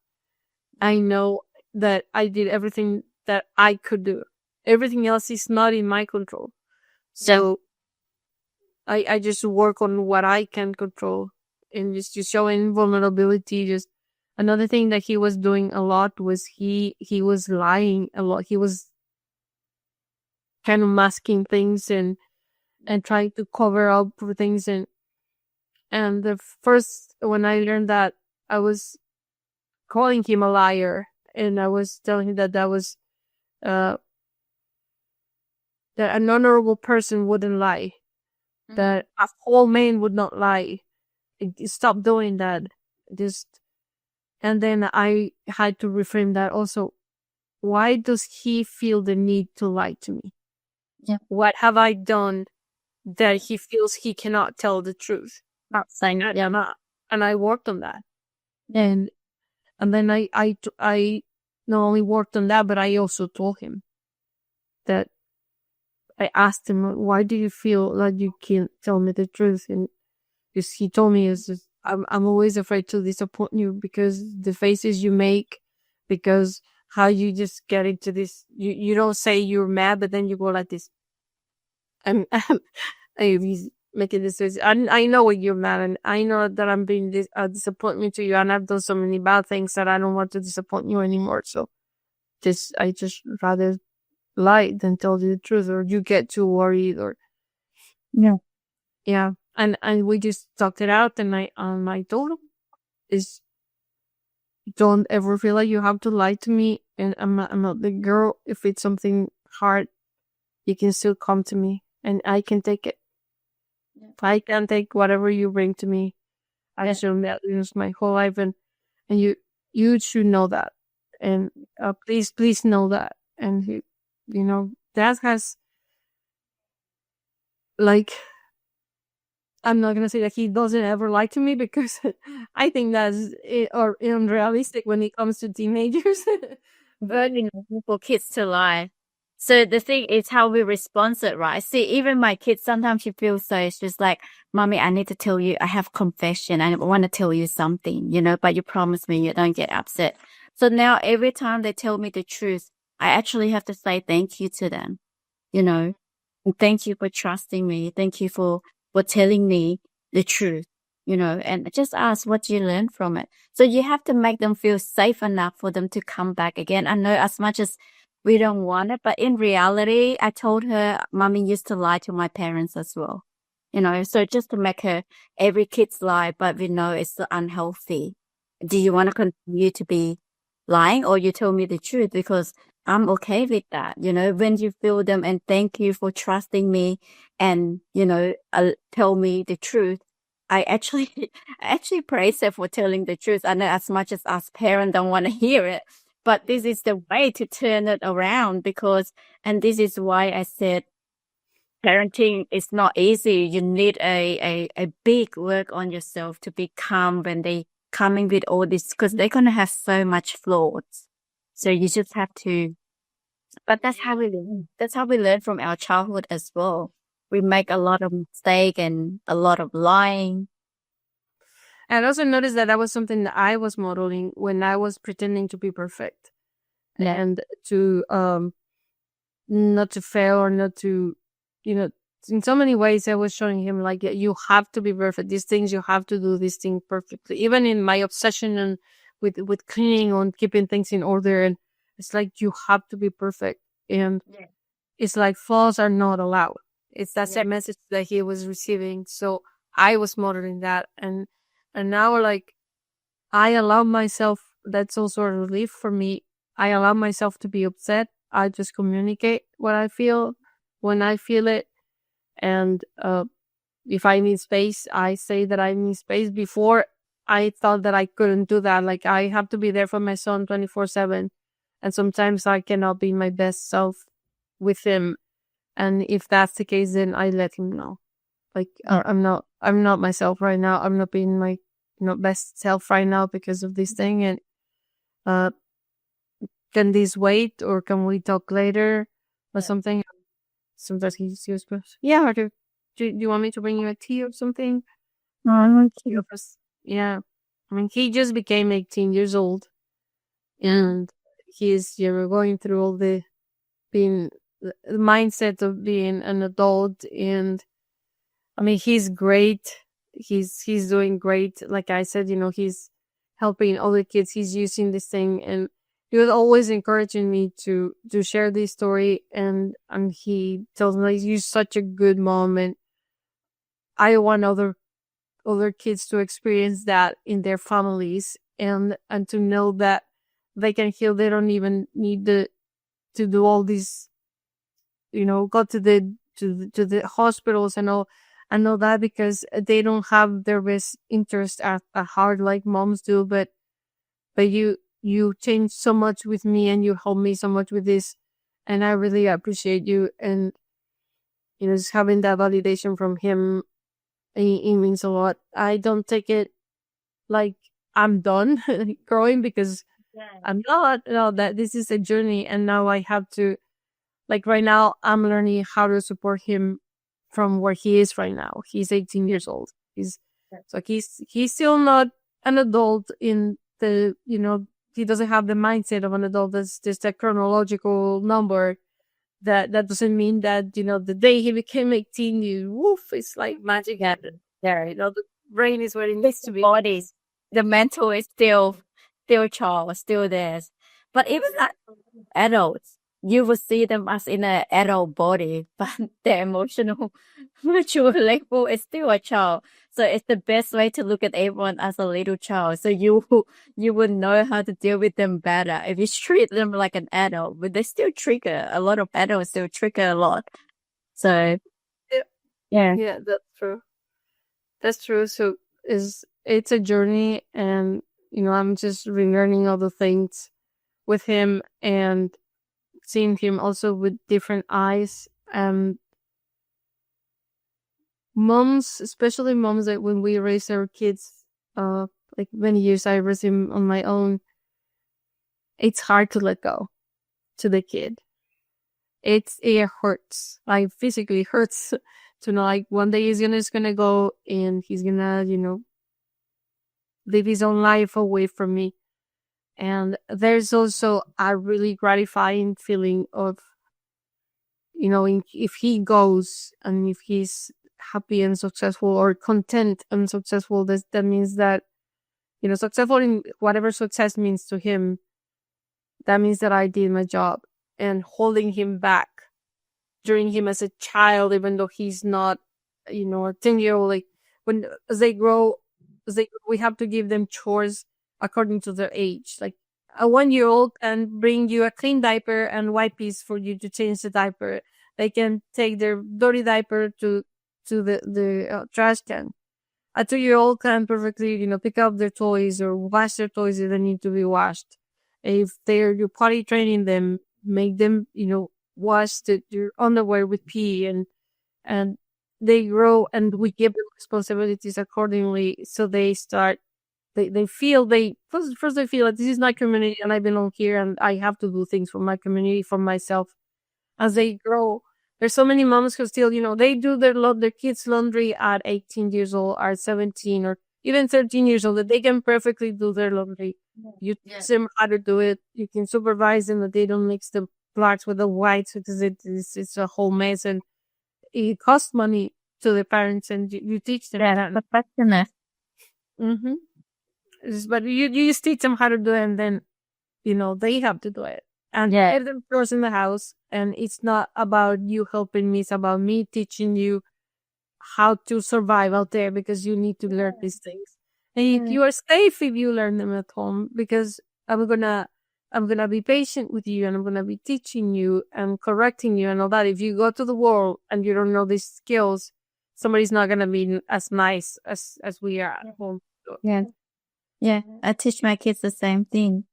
I know that I did everything that I could do. Everything else is not in my control. So I just work on what I can control, and just showing vulnerability. Just another thing that he was doing a lot was he was lying a lot. He was kind of masking things and trying to cover up for things. And the first, when I learned that, I was calling him a liar, and I was telling him that was that an honorable person wouldn't lie, that a whole man would not lie. Stop doing that. And then I had to reframe that also. Why does he feel the need to lie to me? Yeah. What have I done that he feels he cannot tell the truth? Not saying that. Yeah. And I worked on that. And then I not only worked on that, but I also told him that I asked him, why do you feel like you can't tell me the truth? And because he told me is just, I'm always afraid to disappoint you because the faces you make, because how you just get into this, you don't say you're mad, but then you go like this. He's making this face. I know what you're mad, and I know that I'm being a disappointment to you, and I've done so many bad things that I don't want to disappoint you anymore. So I just rather lie than tell you the truth, or you get too worried, or Yeah. yeah. And we just talked it out, and I told him is don't ever feel like you have to lie to me, and I'm not the girl. If it's something hard, you can still come to me, and I can take it. Yeah. I can take whatever you bring to me. I Yeah. should use my whole life, and you should know that, and please know that. And that has, like, I'm not gonna say that he doesn't ever lie to me, because I think that's or unrealistic when it comes to teenagers. But for kids to lie. So the thing is how we respond to it, right? See, even my kids, sometimes she feels so, it's just like, Mommy, I need to tell you, I have confession. I want to tell you something, but you promise me you don't get upset. So now every time they tell me the truth, I actually have to say thank you to them, and thank you for trusting me. Thank you for telling me the truth, and just ask what you learned from it. So you have to make them feel safe enough for them to come back again. I know as much as we don't want it, but in reality, I told her, Mommy used to lie to my parents as well. So just to make her, every kid's lie, but we know it's unhealthy. Do you want to continue to be lying, or you tell me the truth? Because I'm okay with that. When you feel them, and thank you for trusting me and, tell me the truth. I actually, I actually praise her for telling the truth. I know as much as us parents don't want to hear it, but this is the way to turn it around, and this is why I said parenting is not easy. You need a big work on yourself to be calm when they coming with all this, because they're going to have so much flaws. So you just have to, but that's how we learn. That's how we learn from our childhood as well. We make a lot of mistake and a lot of lying. And I also noticed that was something that I was modeling when I was pretending to be perfect. Yeah. And to not to fail, or not to, in so many ways I was showing him, like, you have to be perfect. These things, you have to do this thing perfectly. Even in my obsession and with cleaning, on keeping things in order, and it's like you have to be perfect. And Yeah. it's like flaws are not allowed. That's Yeah. a message that he was receiving. So I was modeling that, and now, like, I allow myself. That's also a relief for me. I allow myself to be upset. I just communicate what I feel when I feel it, and if I need space, I say that I need space. Before, I thought that I couldn't do that. Like, I have to be there for my son 24/7, and sometimes I cannot be my best self with him. And if that's the case, then I let him know. Like, I'm not myself right now. I'm not being my best self right now because of this thing. And can this wait, or can we talk later, or something? Sometimes he just goes, yeah. Or do you want me to bring you a tea or something? Yeah. I mean, he just became 18 years old, and he's going through all the mindset of being an adult. And I mean, he's great. He's doing great. Like I said, he's helping other kids. He's using this thing, and he was always encouraging me to share this story. And he tells me, like, you're such a good mom, and I want other kids to experience that in their families, and to know that they can heal. They don't even need to do all these, go to the hospitals and all that, because they don't have their best interest at heart like moms do. But you changed so much with me, and you helped me so much with this, and I really appreciate you. And just having that validation from him, it means a lot. I don't take it like I'm done growing, because I'm not. No, that this is a journey, and now I have to, like, right now I'm learning how to support him from where he is right now. He's 18 years old. He's So he's still not an adult in the, he doesn't have the mindset of an adult. That's just a chronological number. That doesn't mean that, the day he became 18, it's like magic happened there. The brain is where it needs to be. Body, the mental is still child, still there. But even like adults, you will see them as in an adult body, but their emotional mature level is still a child. So it's the best way to look at everyone as a little child. So you will know how to deal with them better if you treat them like an adult. But they still trigger. A lot of adults still trigger a lot. So yeah. Yeah, that's true. That's true. So it's a journey, and I'm just relearning all the things with him and seeing him also with different eyes. And moms, especially moms, that when we raise our kids, like many years I raised him on my own, it's hard to let go to the kid. It hurts, like physically hurts to know like one day he's just gonna go and he's gonna, live his own life away from me. And there's also a really gratifying feeling of, if he goes and if he's happy and successful or content and successful, that means that, successful in whatever success means to him, that means that I did my job. And holding him back during him as a child, even though he's not, a 10-year-old, like as they grow, we have to give them chores according to their age. Like a 1-year-old can bring you a clean diaper and wipes for you to change the diaper. They can take their dirty diaper to the trash can. A 2-year-old can perfectly, pick up their toys or wash their toys if they need to be washed. If you're potty training them, make them, wash their underwear with pee, and they grow, and we give them responsibilities accordingly. So they start, they feel first they feel that this is my community and I belong here and I have to do things for my community, for myself. As they grow, there's so many moms who still, they do their kids' laundry at 18 years old, or 17, or even 13 years old, that they can perfectly do their laundry. You teach them how to do it. You can supervise them that they don't mix the blacks with the whites, because it's a whole mess, and it costs money to the parents, and you teach them. Yeah, perfectionist. Mm-hmm. But you just teach them how to do it, and then, they have to do it. And get them chores in the house. And it's not about you helping me. It's about me teaching you how to survive out there, because you need to learn these things. And you are safe if you learn them at home, because I'm gonna be patient with you, and I'm gonna be teaching you and correcting you and all that. If you go to the world and you don't know these skills, somebody's not gonna be as nice as we are at home. Yeah, I teach my kids the same thing.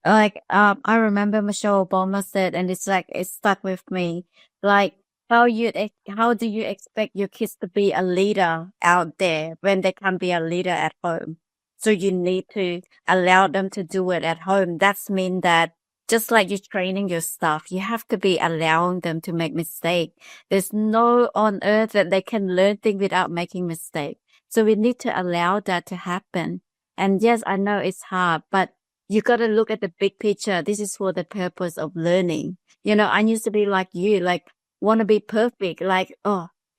Like, I remember Michelle Obama said, and it's like, it stuck with me. Like, how do you expect your kids to be a leader out there when they can't be a leader at home? So you need to allow them to do it at home. That's mean that just like you're training your staff, you have to be allowing them to make mistakes. There's no on earth that they can learn things without making mistakes. So we need to allow that to happen. And yes, I know it's hard, but you got to look at the big picture. This is for the purpose of learning. I used to be like you, like, want to be perfect. Like,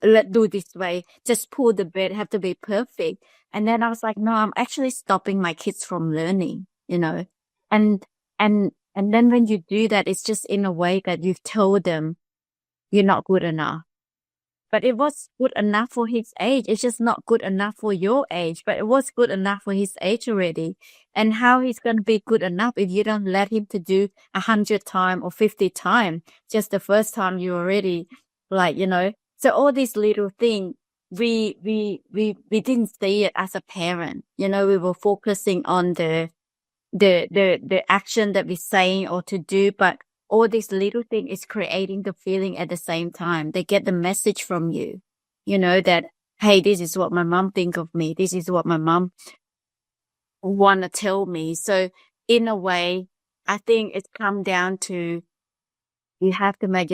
let's do this way. Just pull the bed, have to be perfect. And then I was like, no, I'm actually stopping my kids from learning, and then when you do that, it's just in a way that you've told them you're not good enough. But it was good enough for his age. It's just not good enough for your age, but it was good enough for his age already. And how he's going to be good enough if you don't let him to do 100 times or 50 times? Just the first time you already, like, So all these little things, we didn't see it as a parent. We were focusing on the action that we're saying or to do, but all these little thing is creating the feeling at the same time. They get the message from you, that, hey, this is what my mom think of me. This is what my mom want to tell me. So in a way, I think it's come down to, you have to make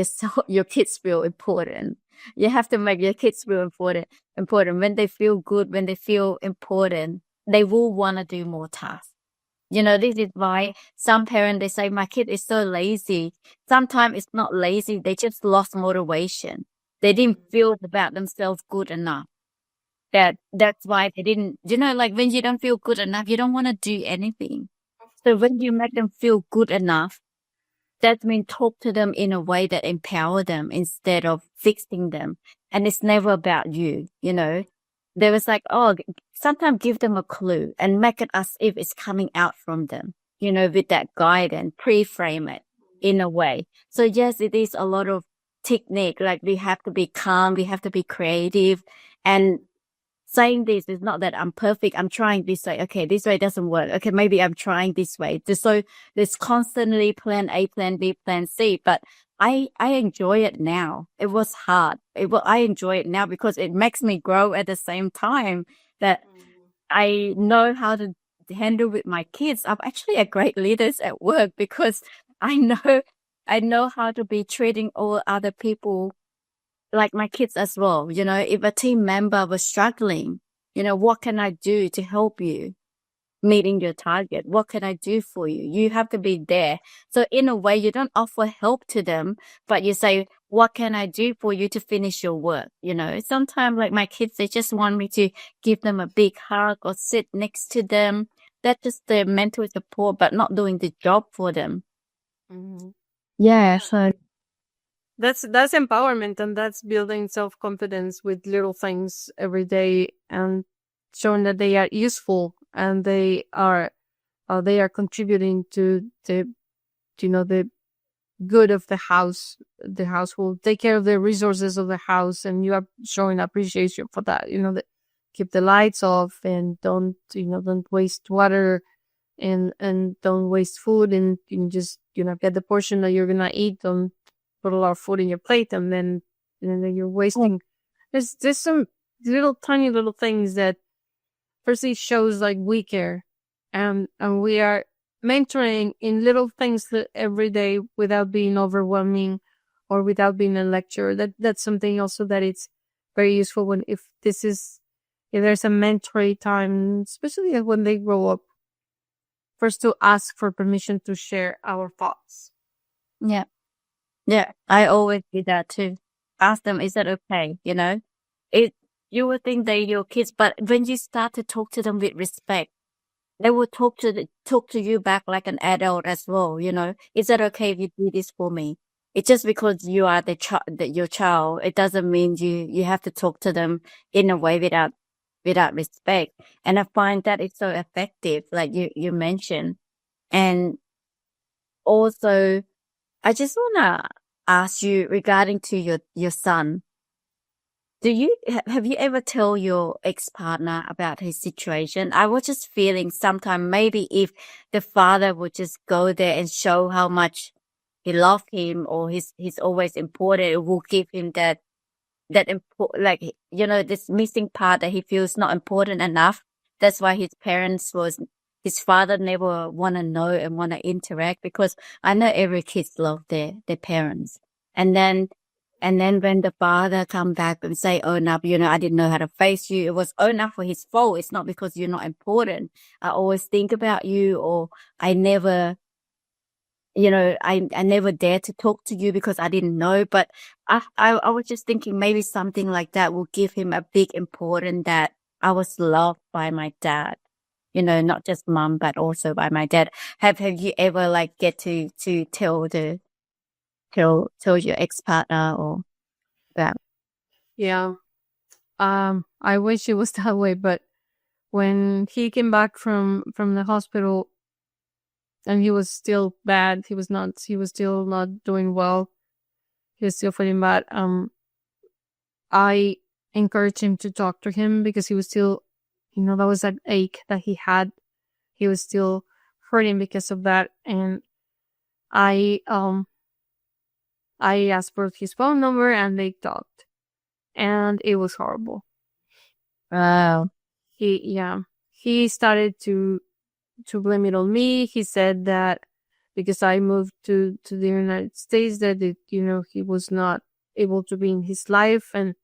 your kids feel important. You have to make your kids feel important. When they feel good, when they feel important, they will want to do more tasks. This is why some parents, they say, my kid is so lazy. Sometimes it's not lazy. They just lost motivation. They didn't feel about themselves good enough. That's why they didn't, like when you don't feel good enough, you don't want to do anything. So when you make them feel good enough, that means talk to them in a way that empower them instead of fixing them. And it's never about you. There was like, sometimes give them a clue and make it as if it's coming out from them, with that guidance, pre-frame it in a way. So yes, it is a lot of technique. Like we have to be calm, we have to be creative, and saying this is not that I'm perfect. I'm trying this way. Okay, this way doesn't work. Okay, maybe I'm trying this way. So there's constantly plan A, plan B, plan C. But I enjoy it now. It was hard. I enjoy it now because it makes me grow at the same time that I know how to handle with my kids. I'm actually a great leader at work because I know how to be treating all other people like my kids as well. If a team member was struggling, what can I do to help you meeting your target? What can I do for you? You have to be there. So in a way, you don't offer help to them, but you say, what can I do for you to finish your work? Sometimes like my kids, they just want me to give them a big hug or sit next to them. That's just their mental support, but not doing the job for them. Mm-hmm. Yeah. So that's empowerment, and that's building self-confidence with little things every day and showing that they are useful and they are contributing to the good of the household, take care of the resources of the house, and you are showing appreciation for that. Keep the lights off and don't waste water and don't waste food, and just get the portion that you're gonna eat. Don't put a lot of food in your plate and then you're wasting. There's some tiny little things that firstly shows like we care, and we are mentoring in little things every day without being overwhelming or without being a lecture. That's something also that it's very useful if there's a mentoring time, especially when they grow up, first to ask for permission to share our thoughts. Yeah. Yeah, I always do that too. Ask them, is that okay? You would think they're your kids, but when you start to talk to them with respect, they will talk to you back like an adult as well. Is that okay if you do this for me? It's just because you are your child. It doesn't mean you have to talk to them in a way without respect. And I find that it's so effective, like you mentioned. And also, I just wanna ask you regarding to your son. Have you ever tell your ex-partner about his situation? I was just feeling sometime maybe if the father would just go there and show how much he loved him or he's always important, it will give him that this missing part that he feels not important enough. That's why his father never want to know and want to interact, because I know every kids love their parents. And then when the father come back and say, own up, I didn't know how to face you. It was own up for his fault. It's not because you're not important. I always think about you, or I never, I never dared to talk to you because I didn't know. But I was just thinking maybe something like that will give him a big importance that I was loved by my dad. Not just mom, but also by my dad. Have you ever like get to tell your ex-partner or that? Yeah. I wish it was that way, but when he came back from the hospital and he was still bad, he was still not doing well. He was still feeling bad. I encouraged him to talk to him because he was still, that was that ache that he had. He was still hurting because of that. And I asked for his phone number and they talked, and it was horrible. Wow. He started to blame it on me. He said that because I moved to the United States, that he was not able to be in his life. And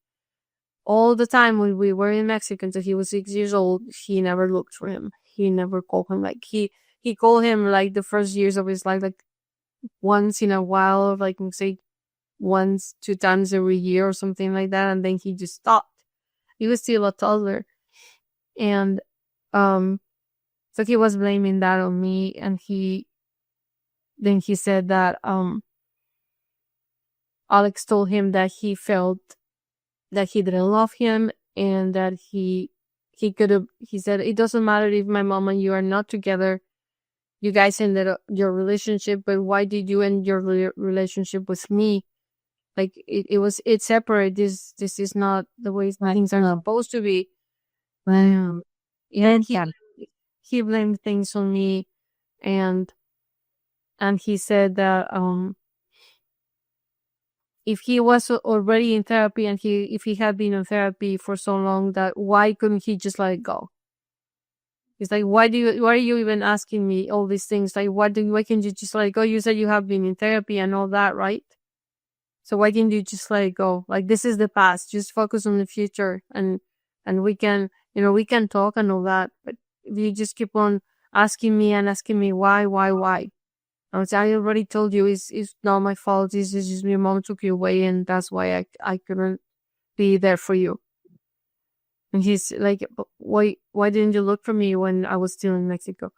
all the time when we were in Mexico until he was 6 years old, he never looked for him. He never called him. Like he called him like the first years of his life, like once in a while, like say once, 2 times every year or something like that, and then he just stopped. He was still a toddler. And so he was blaming that on me, and he said that Alex told him that he felt that he didn't love him, and that he said, it doesn't matter if my mom and you are not together, you guys ended up your relationship, but why did you end your relationship with me? Like it's separate. This is not the way things are supposed to be. Wow. Yeah, he blamed things on me, and he said that if he was already in therapy, and if he had been in therapy for so long, that why couldn't he just let it go? He's like, why are you even asking me all these things? Like, why can't you just let it go? You said you have been in therapy and all that, right? So why can't you just let it go? Like, this is the past. Just focus on the future, and we can, we can talk and all that. But if you just keep on asking me why, I already told you it's not my fault. It's just your mom took you away, and that's why I couldn't be there for you. And he's like, why didn't you look for me when I was still in Mexico?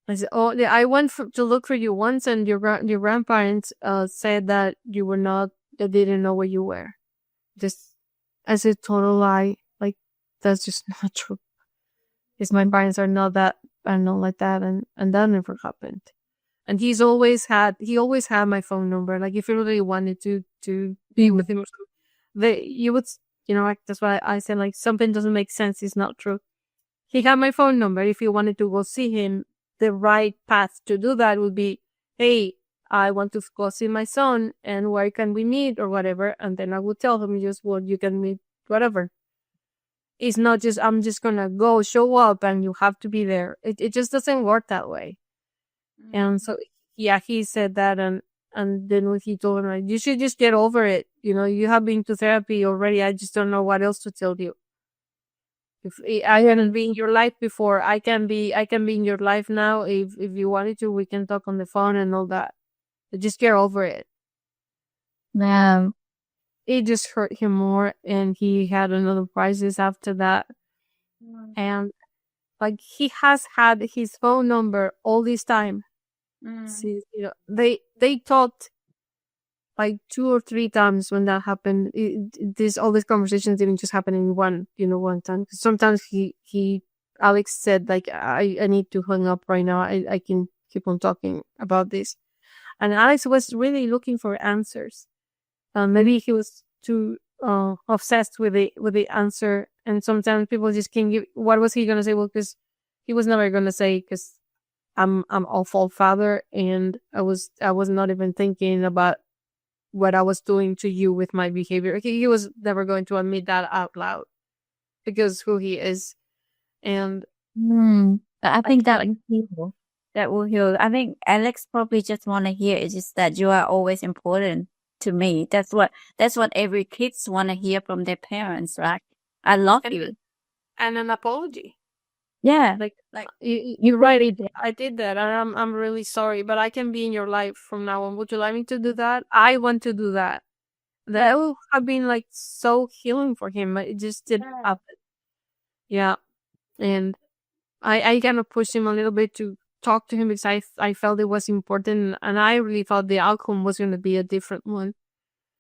I said, oh, yeah, I went to look for you once, and your grandparents said that you were not, that they didn't know where you were. Just as a total lie. Like, that's just not true. Because my parents are not like that, and that never happened. And he always had my phone number. Like, if you really wanted to be with him, you would, like, that's why I said, like, something doesn't make sense. It's not true. He had my phone number. If you wanted to go see him, the right path to do that would be, hey, I want to go see my son, and where can we meet or whatever. And then I would tell him you can meet, whatever. It's not just, I'm just going to show up and you have to be there. It just doesn't work that way. Mm-hmm. And so, yeah, he said that. And then he told him, like, you should just get over it. You have been to therapy already. I just don't know what else to tell you. If I hadn't been in your life before, I can be in your life now. If you wanted to, we can talk on the phone and all that. But just get over it. Yeah. It just hurt him more, and he had another crisis after that. And like, he has had his phone number all this time. See, they talked like 2 or 3 times when that happened. All these conversations didn't just happen in one time. Sometimes Alex said, like, I need to hang up right now. I can keep on talking about this. And Alex was really looking for answers. Maybe he was too obsessed with the answer. And sometimes people just can't give. What was he gonna say? Well, because he was never gonna say, because I'm awful father, and I was not even thinking about what I was doing to you with my behavior. He was never going to admit that out loud, because who he is. And I think that will heal. I think Alex probably just want to hear is just that you are always important to me. That's what every kids want to hear from their parents, right? I love you. And an apology. Yeah, like you're right. I did that, and I'm really sorry, but I can be in your life from now on. Would you like me to do that? I want to do that. That would have been like so healing for him, but it just didn't happen. Yeah, and I kind of pushed him a little bit to talk to him, because I felt it was important, and I really thought the outcome was going to be a different one.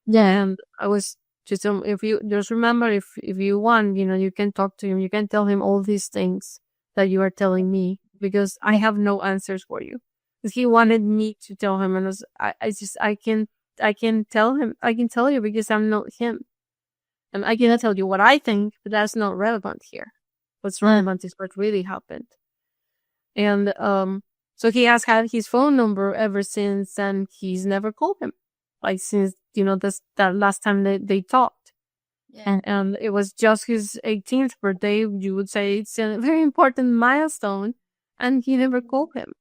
Yeah, and I was just, if you just remember, if you want, you can talk to him, you can tell him all these things that you are telling me, because I have no answers for you. Because he wanted me to tell him, and I can tell him, I can tell you, because I'm not him, and I cannot tell you what I think, but that's not relevant here. What's relevant is what really happened. And so he has had his phone number ever since, and he's never called him, like, since that last time they talked. Yeah. And it was just his 18th birthday. You would say it's a very important milestone, and he never called him.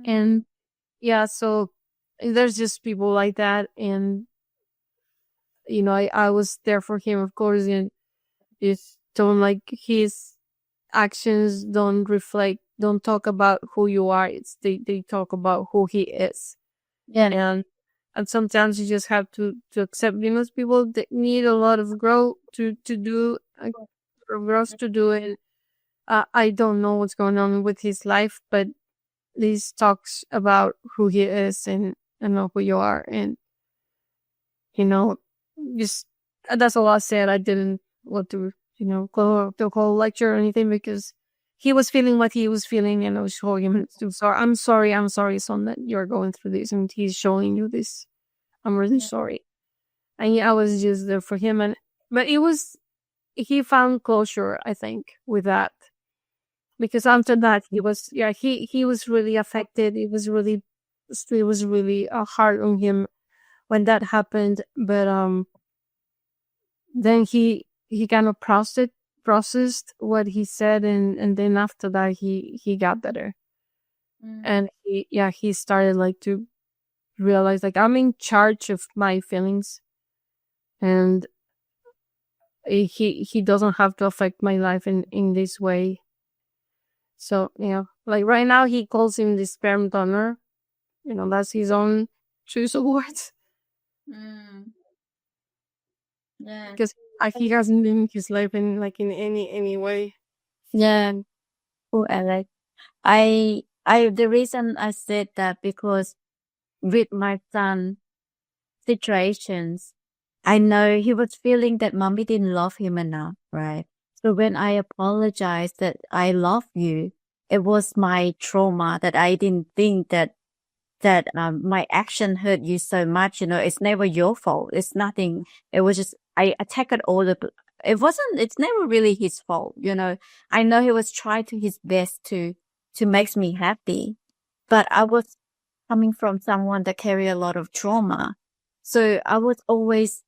And yeah, so there's just people like that. And, I was there for him, of course, and just don't like his actions don't talk about who you are. They talk about who he is. Yeah. And sometimes you just have to accept, people that need a lot of growth to do, growth to do it. I don't know what's going on with his life, but this talks about who he is and know who you are. And, you know, just that's all I said. I didn't want to, go the whole lecture or anything because he was feeling what he was feeling, and I was showing him. I'm sorry, son, that you're going through this, and he's showing you this. I'm really sorry. And I was just there for him, but he found closure, I think, with that. Because after that, he was really affected. It was really hard on him when that happened. But then he kind of processed what he said, and then after that he got better. And he started like to realize, like, I'm in charge of my feelings, and he doesn't have to affect my life in this way. So, like right now he calls him the sperm donor. That's his own choice of words. Yeah. Because he hasn't been his life in any way. Yeah. Oh, Alex. The reason I said that because with my son situations, I know he was feeling that mommy didn't love him enough, right? So when I apologized that I love you, it was my trauma that I didn't think that my action hurt you so much. It's never your fault. It's nothing. It was just I attacked all the. It's never really his fault. I know he was trying to his best to make me happy, but I was coming from someone that carry a lot of trauma. So I was always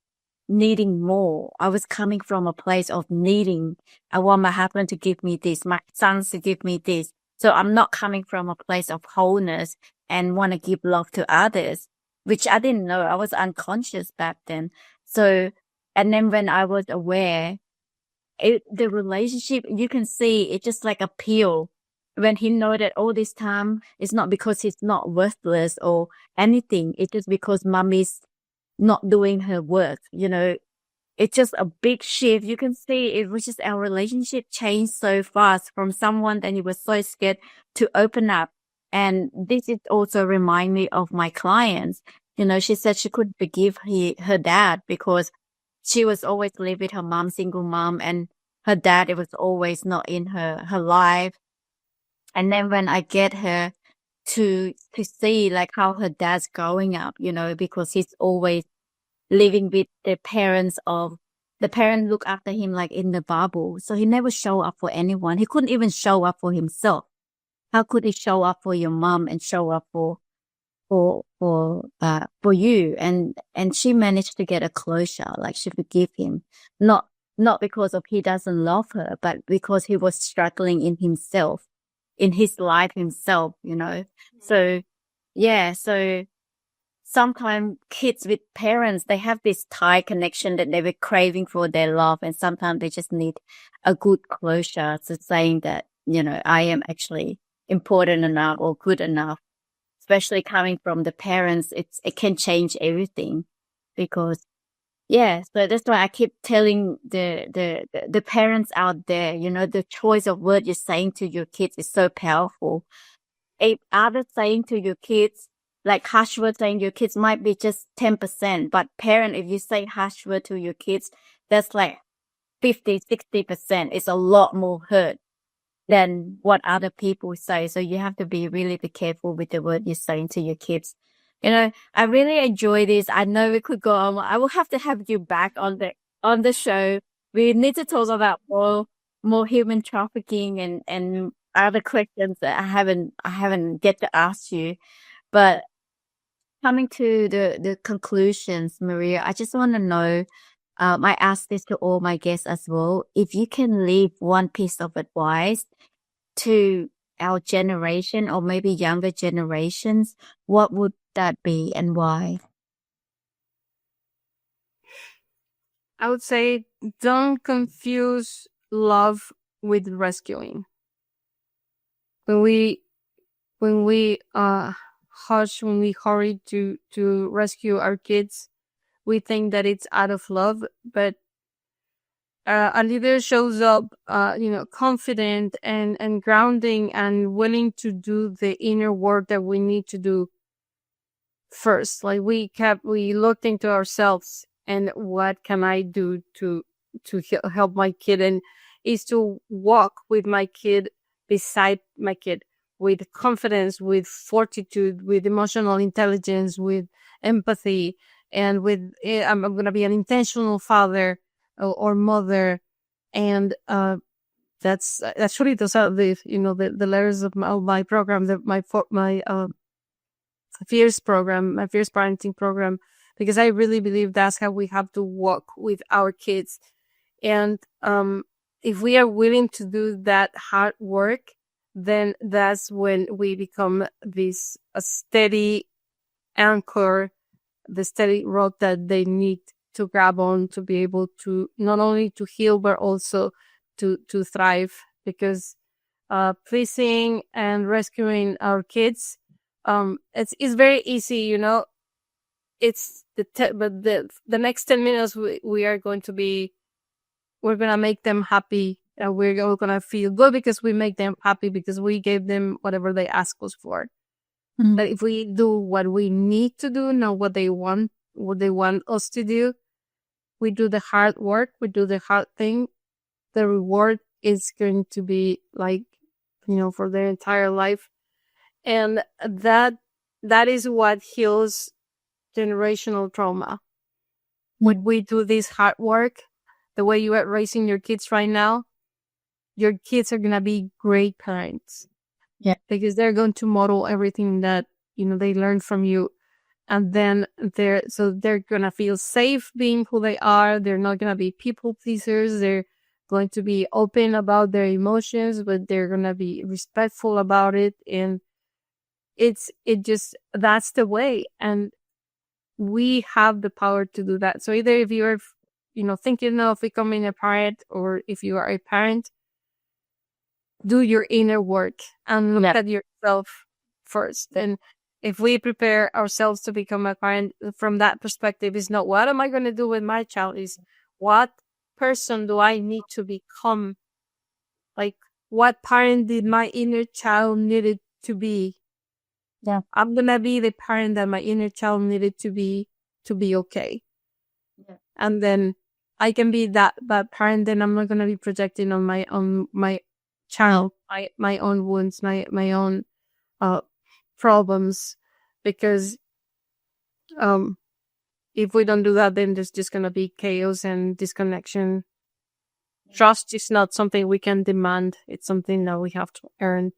needing more. I was coming from a place of needing. I want my husband to give me this, my sons to give me this. So I'm not coming from a place of wholeness and want to give love to others, which I didn't know. I was unconscious back then. So, and then when I was aware, the relationship, you can see it just like a peel. When he know that all this time, it's not because he's not worthless or anything. It's just because mommy's not doing her work. It's just a big shift. You can see it was just our relationship changed so fast from someone that he was so scared to open up. And this is also remind me of my clients. She said she couldn't forgive her dad because she was always live with her mom, single mom, and her dad, it was always not in her life. And then when I get her to see like how her dad's growing up, because he's always living with the parents look after him like in the bubble. So he never show up for anyone. He couldn't even show up for himself. How could he show up for your mom and show up for you? And she managed to get a closure, like she forgive him. Not because of he doesn't love her, but because he was struggling in himself, in his life himself, So yeah, so sometimes kids with parents, they have this tight connection that they were craving for their love, and sometimes they just need a good closure to saying that, I am actually important enough or good enough, especially coming from the parents. It can change everything because, yeah, so that's why I keep telling the parents out there, the choice of word you're saying to your kids is so powerful. If others saying to your kids, like harsh word saying to your kids might be just 10%, but parent, if you say harsh word to your kids, that's like 50, 60%. It's a lot more hurt than what other people say. So you have to be careful with the word you're saying to your kids. I really enjoy this. I know we could go on. I will have to have you back on the show. We need to talk about more human trafficking and other questions that I haven't get to ask you. But coming to the conclusions, Maria, I just want to know, I ask this to all my guests as well. If you can leave one piece of advice to our generation or maybe younger generations, what would that be and why? I would say don't confuse love with rescuing. When we when we hurry to rescue our kids, we think that it's out of love, but a leader shows up, confident and grounding and willing to do the inner work that we need to do first. Like we looked into ourselves and what can I do to help my kid, and is to walk with my kid, beside my kid, with confidence, with fortitude, with emotional intelligence, with empathy, and with I'm going to be an intentional father or mother, and that's actually those are the letters of my program, my fierce program, my fierce parenting program, because I really believe that's how we have to walk with our kids. And if we are willing to do that hard work, then that's when we become this a steady anchor, the steady rock that they need to grab on to be able to not only to heal but also to thrive. Because pleasing and rescuing our kids, it's very easy, it's but the next 10 minutes we are going to be, we're gonna make them happy, and we're gonna feel good because we make them happy because we gave them whatever they ask us for. But if we do what we need to do, not what they want us to do, we do the hard work, we do the hard thing, the reward is going to be like, for their entire life. And that is what heals generational trauma. When we do this hard work, the way you are raising your kids right now, your kids are going to be great parents. Yeah. Because they're going to model everything that, they learn from you. And then they're going to feel safe being who they are. They're not going to be people pleasers. They're going to be open about their emotions, but they're going to be respectful about it. And that's the way. And we have the power to do that. So either if you're, thinking of becoming a parent, or if you are a parent, do your inner work and look at yourself first. And if we prepare ourselves to become a parent from that perspective, is not what am I going to do with my child, is what person do I need to become? Like, what parent did my inner child needed to be? Yeah. I'm going to be the parent that my inner child needed to be okay. Yeah. And then I can be that parent. Then I'm not going to be projecting on my child, my own wounds, my own problems, because if we don't do that, then there's just going to be chaos and disconnection. Trust is not something we can demand. It's something that we have to earn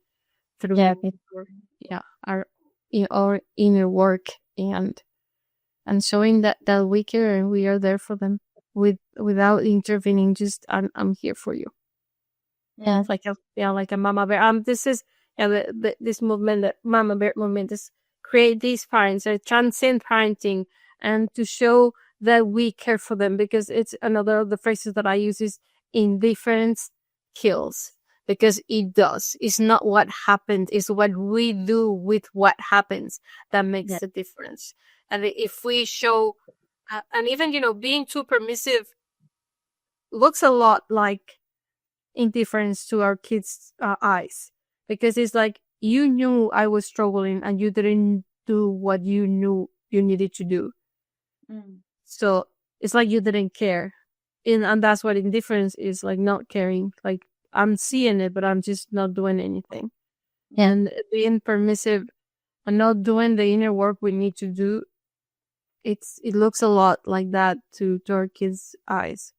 through our inner work, and showing that we care and we are there for them without intervening. Just I'm here for you. Yeah, like a mama bear. This is this movement, that mama bear movement, is create these parents that transcend parenting, and to show that we care for them. Because it's another of the phrases that I use is indifference kills, because it does. It's not what happened, it's what we do with what happens that makes the difference. And if we show, and even being too permissive looks a lot like indifference to our kids' eyes, because it's like, you knew I was struggling and you didn't do what you knew you needed to do. So it's like you didn't care. And that's what indifference is, like not caring. Like, I'm seeing it, but I'm just not doing anything. And being permissive and not doing the inner work we need to do, it looks a lot like that to our kids' eyes.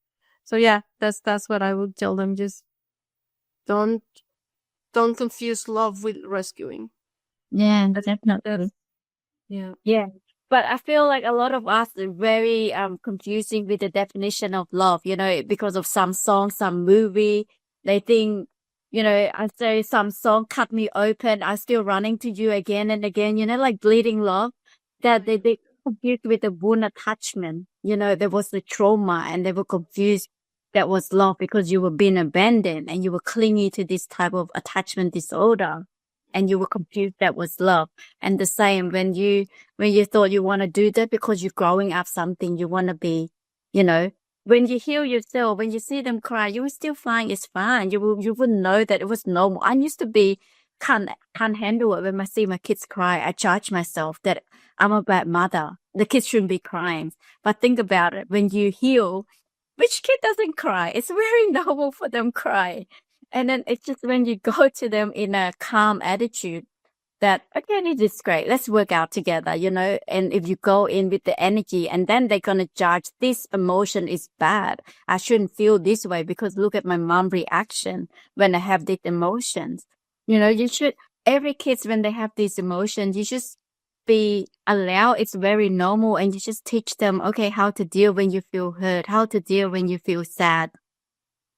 So yeah, that's what I would tell them. Just don't confuse love with rescuing. Yeah, definitely. Yeah. But I feel like a lot of us are very confusing with the definition of love, because of some song, some movie. They think I say some song cut me open. I'm still running to you again and again, like bleeding love, that they confused with the wound attachment. There was the trauma and they were confused that was love because you were being abandoned and you were clingy to this type of attachment disorder and you were confused that was love. And the same when you thought you want to do that because you're growing up something, you want to be, you know, when you heal yourself, when you see them cry, you will still find it's fine. You would know that it was normal. I used to be can't handle it when I see my kids cry. I judge myself that I'm a bad mother. The kids shouldn't be crying. But think about it. When you heal, which kid doesn't cry? It's very normal for them cry. And then it's just when you go to them in a calm attitude that, okay, this is great. Let's work out together, and if you go in with the energy and then they're going to judge this emotion is bad. I shouldn't feel this way because look at my mom reaction when I have these emotions. You should, every kids when they have these emotions, you just be allow it's very normal and you just teach them, okay, how to deal when you feel hurt, how to deal when you feel sad,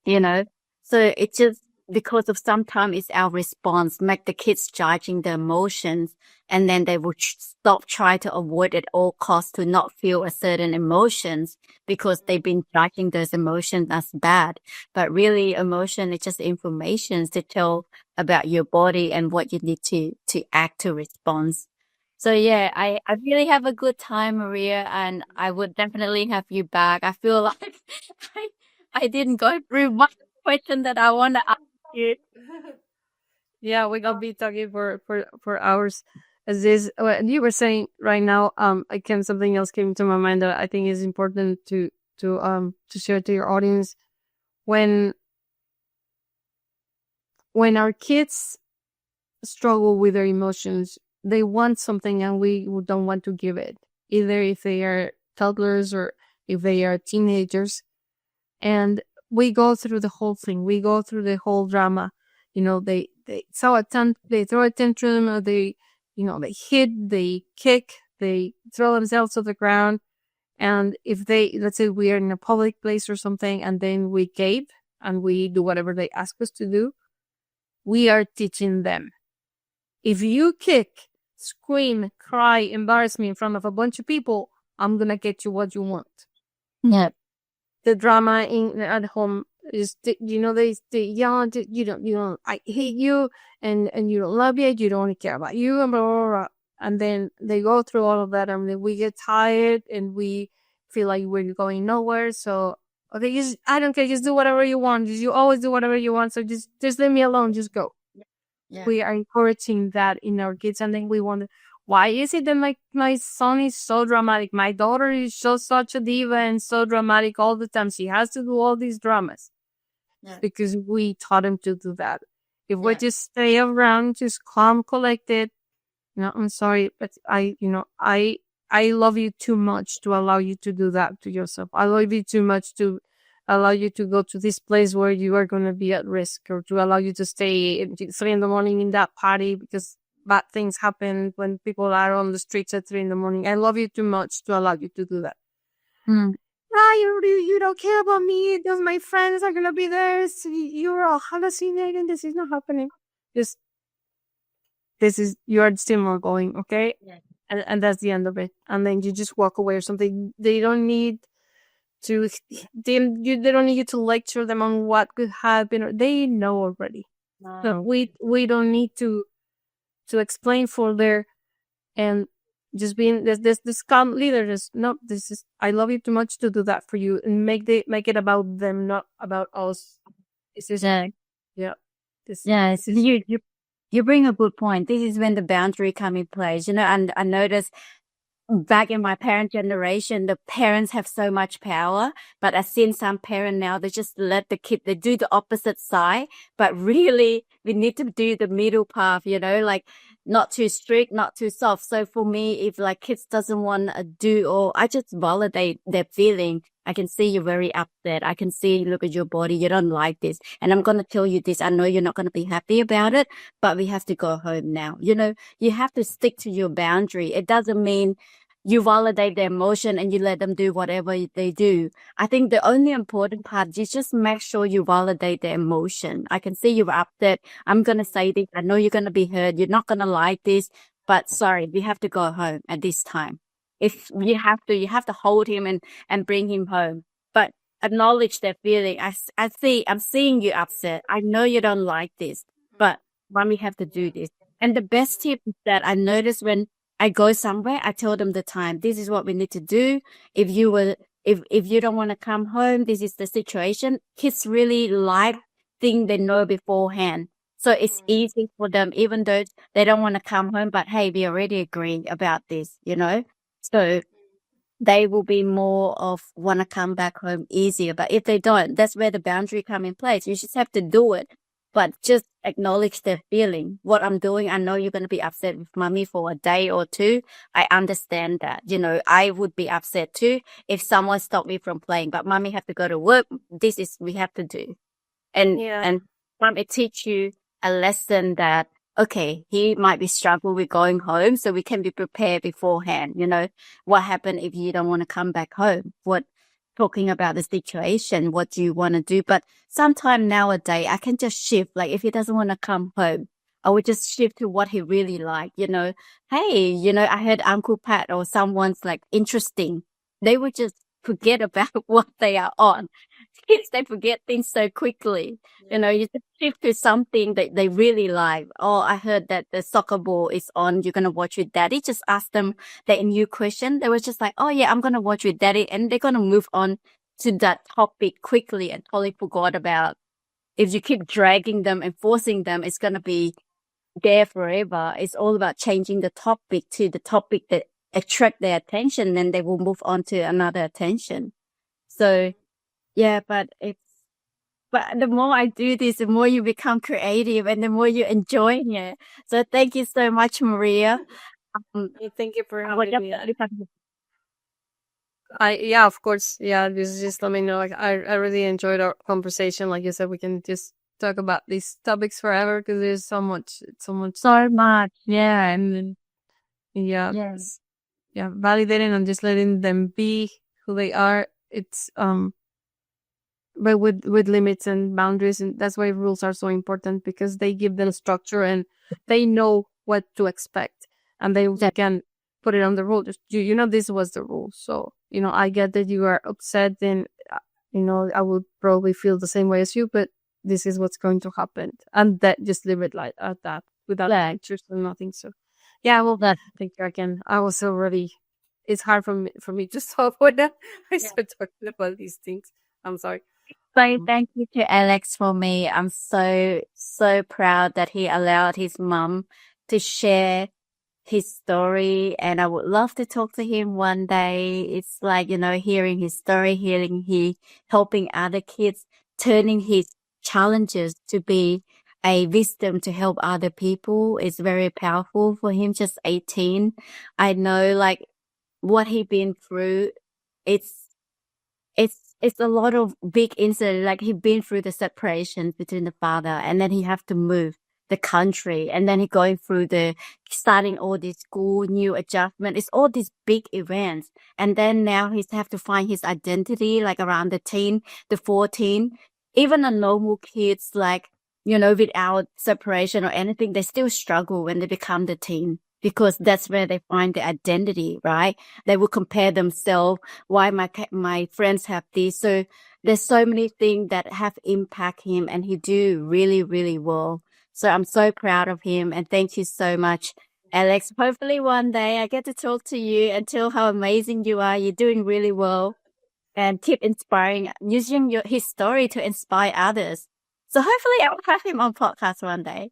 you know. So it's just because of sometimes it's our response make the kids judging the emotions and then they would stop trying to avoid at all costs to not feel a certain emotions because they've been judging those emotions as bad. But really emotion is just information to tell about your body and what you need to act to respond. So yeah, I really have a good time, Maria, and I would definitely have you back. I feel like I, I didn't go through my question that I want to ask you. Yeah, we're gonna be talking for hours. As this, what you were saying right now, again, something else came to my mind that I think is important to share to your audience. When our kids struggle with their emotions, they want something and we don't want to give it, either if they are toddlers or if they are teenagers. And we go through the whole thing. We go through the whole drama. They throw a tantrum, or they hit, they kick, they throw themselves to the ground. And if let's say we are in a public place or something, and then we cave and we do whatever they ask us to do, we are teaching them. If you kick, scream, cry, embarrass me in front of a bunch of people, I'm gonna get you what you want. Yeah. The drama at home is, they yell, I hate you, and you don't love me, you don't care about you, and blah, blah, blah. And then they go through all of that, and then we get tired, and we feel like we're going nowhere. So, okay, I don't care, just do whatever you want. You always do whatever you want, so just leave me alone, just go. Yeah. We are encouraging that in our kids, and then we wonder, why is it that my son is so dramatic? My daughter is such a diva and so dramatic all the time. She has to do all these dramas. Yeah. Because we taught him to do that. If we just stay around, just calm, collected, I'm sorry, but I love you too much to allow you to do that to yourself. I love you too much to allow you to go to this place where you are going to be at risk, or to allow you to stay at 3 a.m. in that party because bad things happen when people are on the streets at 3 a.m. I love you too much to allow you to do that. You don't care about me. Just my friends are going to be there. So you're all hallucinating. This is not happening. You are still more going, okay? Yeah. And that's the end of it. And then you just walk away or something. They don't need they don't need you to lecture them on what could happen, or they know already. No. So we don't need to explain further, and just being this calm leader. I love you too much to do that for you, and make it about them, not about us. It's just, yeah. You bring a good point. This is when the boundary come in place, and I noticed back in my parent generation, the parents have so much power, but I've seen some parent now, they just let the kid, they do the opposite side, but really we need to do the middle path, like not too strict, not too soft. So for me, if like kids doesn't want to do, or I just validate their feeling. I can see you're very upset. I can see, look at your body. You don't like this. And I'm going to tell you this. I know you're not going to be happy about it, but we have to go home now. You have to stick to your boundary. It doesn't mean you validate their emotion and you let them do whatever they do. I think the only important part is just make sure you validate their emotion. I can see you're upset. I'm going to say this. I know you're going to be hurt. You're not going to like this, but sorry, we have to go home at this time. If you have to hold him and bring him home, but acknowledge their feeling. I'm seeing you upset. I know you don't like this, but mommy have to do this. And the best tip is that I notice when I go somewhere, I tell them the time. This is what we need to do. If you don't want to come home, this is the situation. Kids really like things they know beforehand. So it's easy for them, even though they don't want to come home, but hey, we already agreed about this, you know? So they will be more of want to come back home easier. But if they don't, that's where the boundary come in place. You just have to do it, but just acknowledge their feeling. What I'm doing, I know you're going to be upset with mommy for a day or two. I understand that. You know, I would be upset too if someone stopped me from playing, but mommy have to go to work. This is, we have to do. And mom, it teach you a lesson that, okay, he might be struggling with going home, so we can be prepared beforehand. You know, what happened if you don't want to come back home? Talking about the situation, what do you want to do? But sometime nowadays, I can just shift. Like if he doesn't want to come home, I would just shift to what he really like. You know, hey, you know, I heard Uncle Pat or someone's like interesting. They would just forget about what they are on. Kids, they forget things so quickly. You know, you just shift to something that they really like. Oh, I heard that the soccer ball is on. You're going to watch with daddy. Just ask them that new question. They were just like, oh yeah, I'm going to watch with daddy. And they're going to move on to that topic quickly and totally forgot about. If you keep dragging them and forcing them, it's going to be there forever. It's all about changing the topic to the topic that attract their attention. Then they will move on to another attention. So yeah, but the more I do this, the more you become creative and the more you're enjoying it. So thank you so much, Maria. Thank you for What having me. Yeah, of course. Yeah, just let me know. Like, I really enjoyed our conversation. Like you said, we can just talk about these topics forever because there's so much. So much. Yeah. And then, yeah. Yes. Yeah, validating and just letting them be who they are. It's but with limits and boundaries, and that's why rules are so important because they give them structure and they know what to expect, and they can put it on the rule. Just you know, this was the rule. So you know, I get that you are upset, and you know, I would probably feel the same way as you, but this is what's going to happen, and that just leave it like at that without lectures or nothing. So yeah, well, thank you again. I was already. It's hard for me to stop when I start talking about these things. I'm sorry. So thank you to Alex for me. I'm so proud that he allowed his mum to share his story, and I would love to talk to him one day. It's like, you know, hearing his story, helping other kids, turning his challenges to be a wisdom to help other people is very powerful for him. Just 18. I know like what he been through. It's a lot of big incidents. Like he been through the separation between the father, and then he have to move the country, and then he going through the starting all this school, new adjustment. It's all these big events, and then now he's have to find his identity, like around the 14. Even the normal kids, like, you know, without separation or anything, they still struggle when they become the teen because that's where they find the identity, right? They will compare themselves. Why my friends have this? So there's so many things that have impact him, and he do really, really well. So I'm so proud of him, and thank you so much, Alex. Hopefully one day I get to talk to you and tell how amazing you are. You're doing really well, and keep inspiring, using his story to inspire others. So hopefully I'll have him on podcast one day.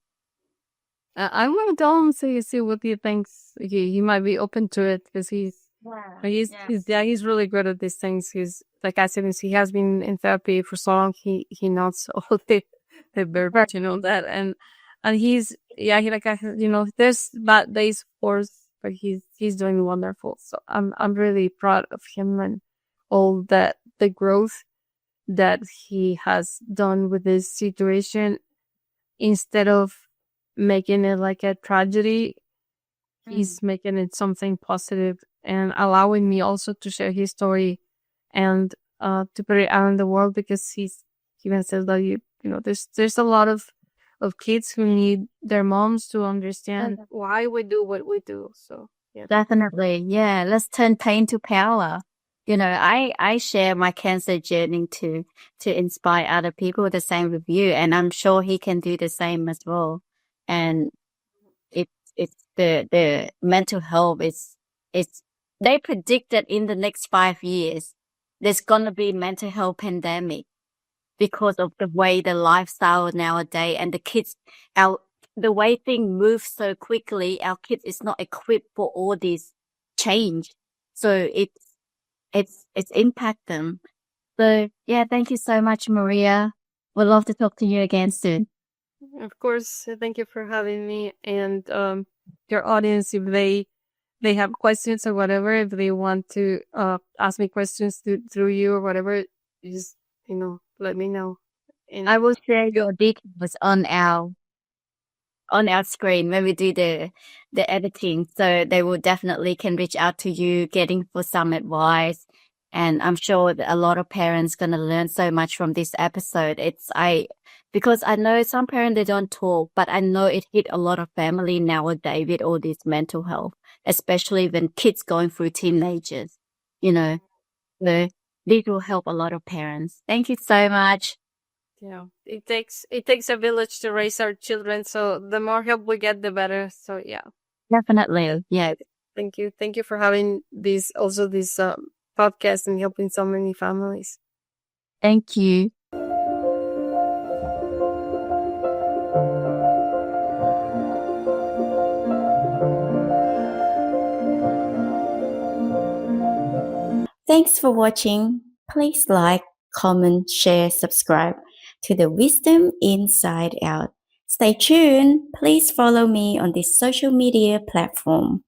I'm gonna tell him see what he thinks. He might be open to it because he's really good at these things. He's like I said, he has been in therapy for so long. He knows all the verbiage, you know that, and he's he like you know, there's bad days of course, but he's doing wonderful. So I'm really proud of him and all that the growth that he has done with this situation. Instead of making it like a tragedy, he's making it something positive, and allowing me also to share his story and to put it out in the world, because he even says that there's a lot of kids who need their moms to understand why we do what we do. So yeah. Definitely. Yeah. Let's turn pain to power. I share my cancer journey to inspire other people the same with you. And I'm sure he can do the same as well. And it's the mental health it's they predict that in the next 5 years, there's gonna be mental health pandemic because of the way the lifestyle nowadays and the way things move so quickly. Our kids is not equipped for all this change, so it's impact them. So yeah, thank you so much, Maria. We'd love to talk to you again soon. Of course, thank you for having me. And your audience, if they have questions or whatever, if they want to ask me questions through you or whatever, just let me know. And I will share your details on our screen when we do the editing, so they will definitely can reach out to you getting for some advice. And I'm sure that a lot of parents gonna learn so much from this episode. Because I know some parents they don't talk, but I know it hit a lot of family nowadays with all this mental health, especially when kids going through teenagers. you know so this will help a lot of parents. Thank you so much. it takes a village to raise our children, so the more help we get, the better. So yeah. Definitely. Yeah. Thank you for having this podcast and helping so many families. Thank you. Thanks for watching. Please like, comment, share, subscribe to the Wisdom Inside Out. Stay tuned. Please follow me on this social media platform.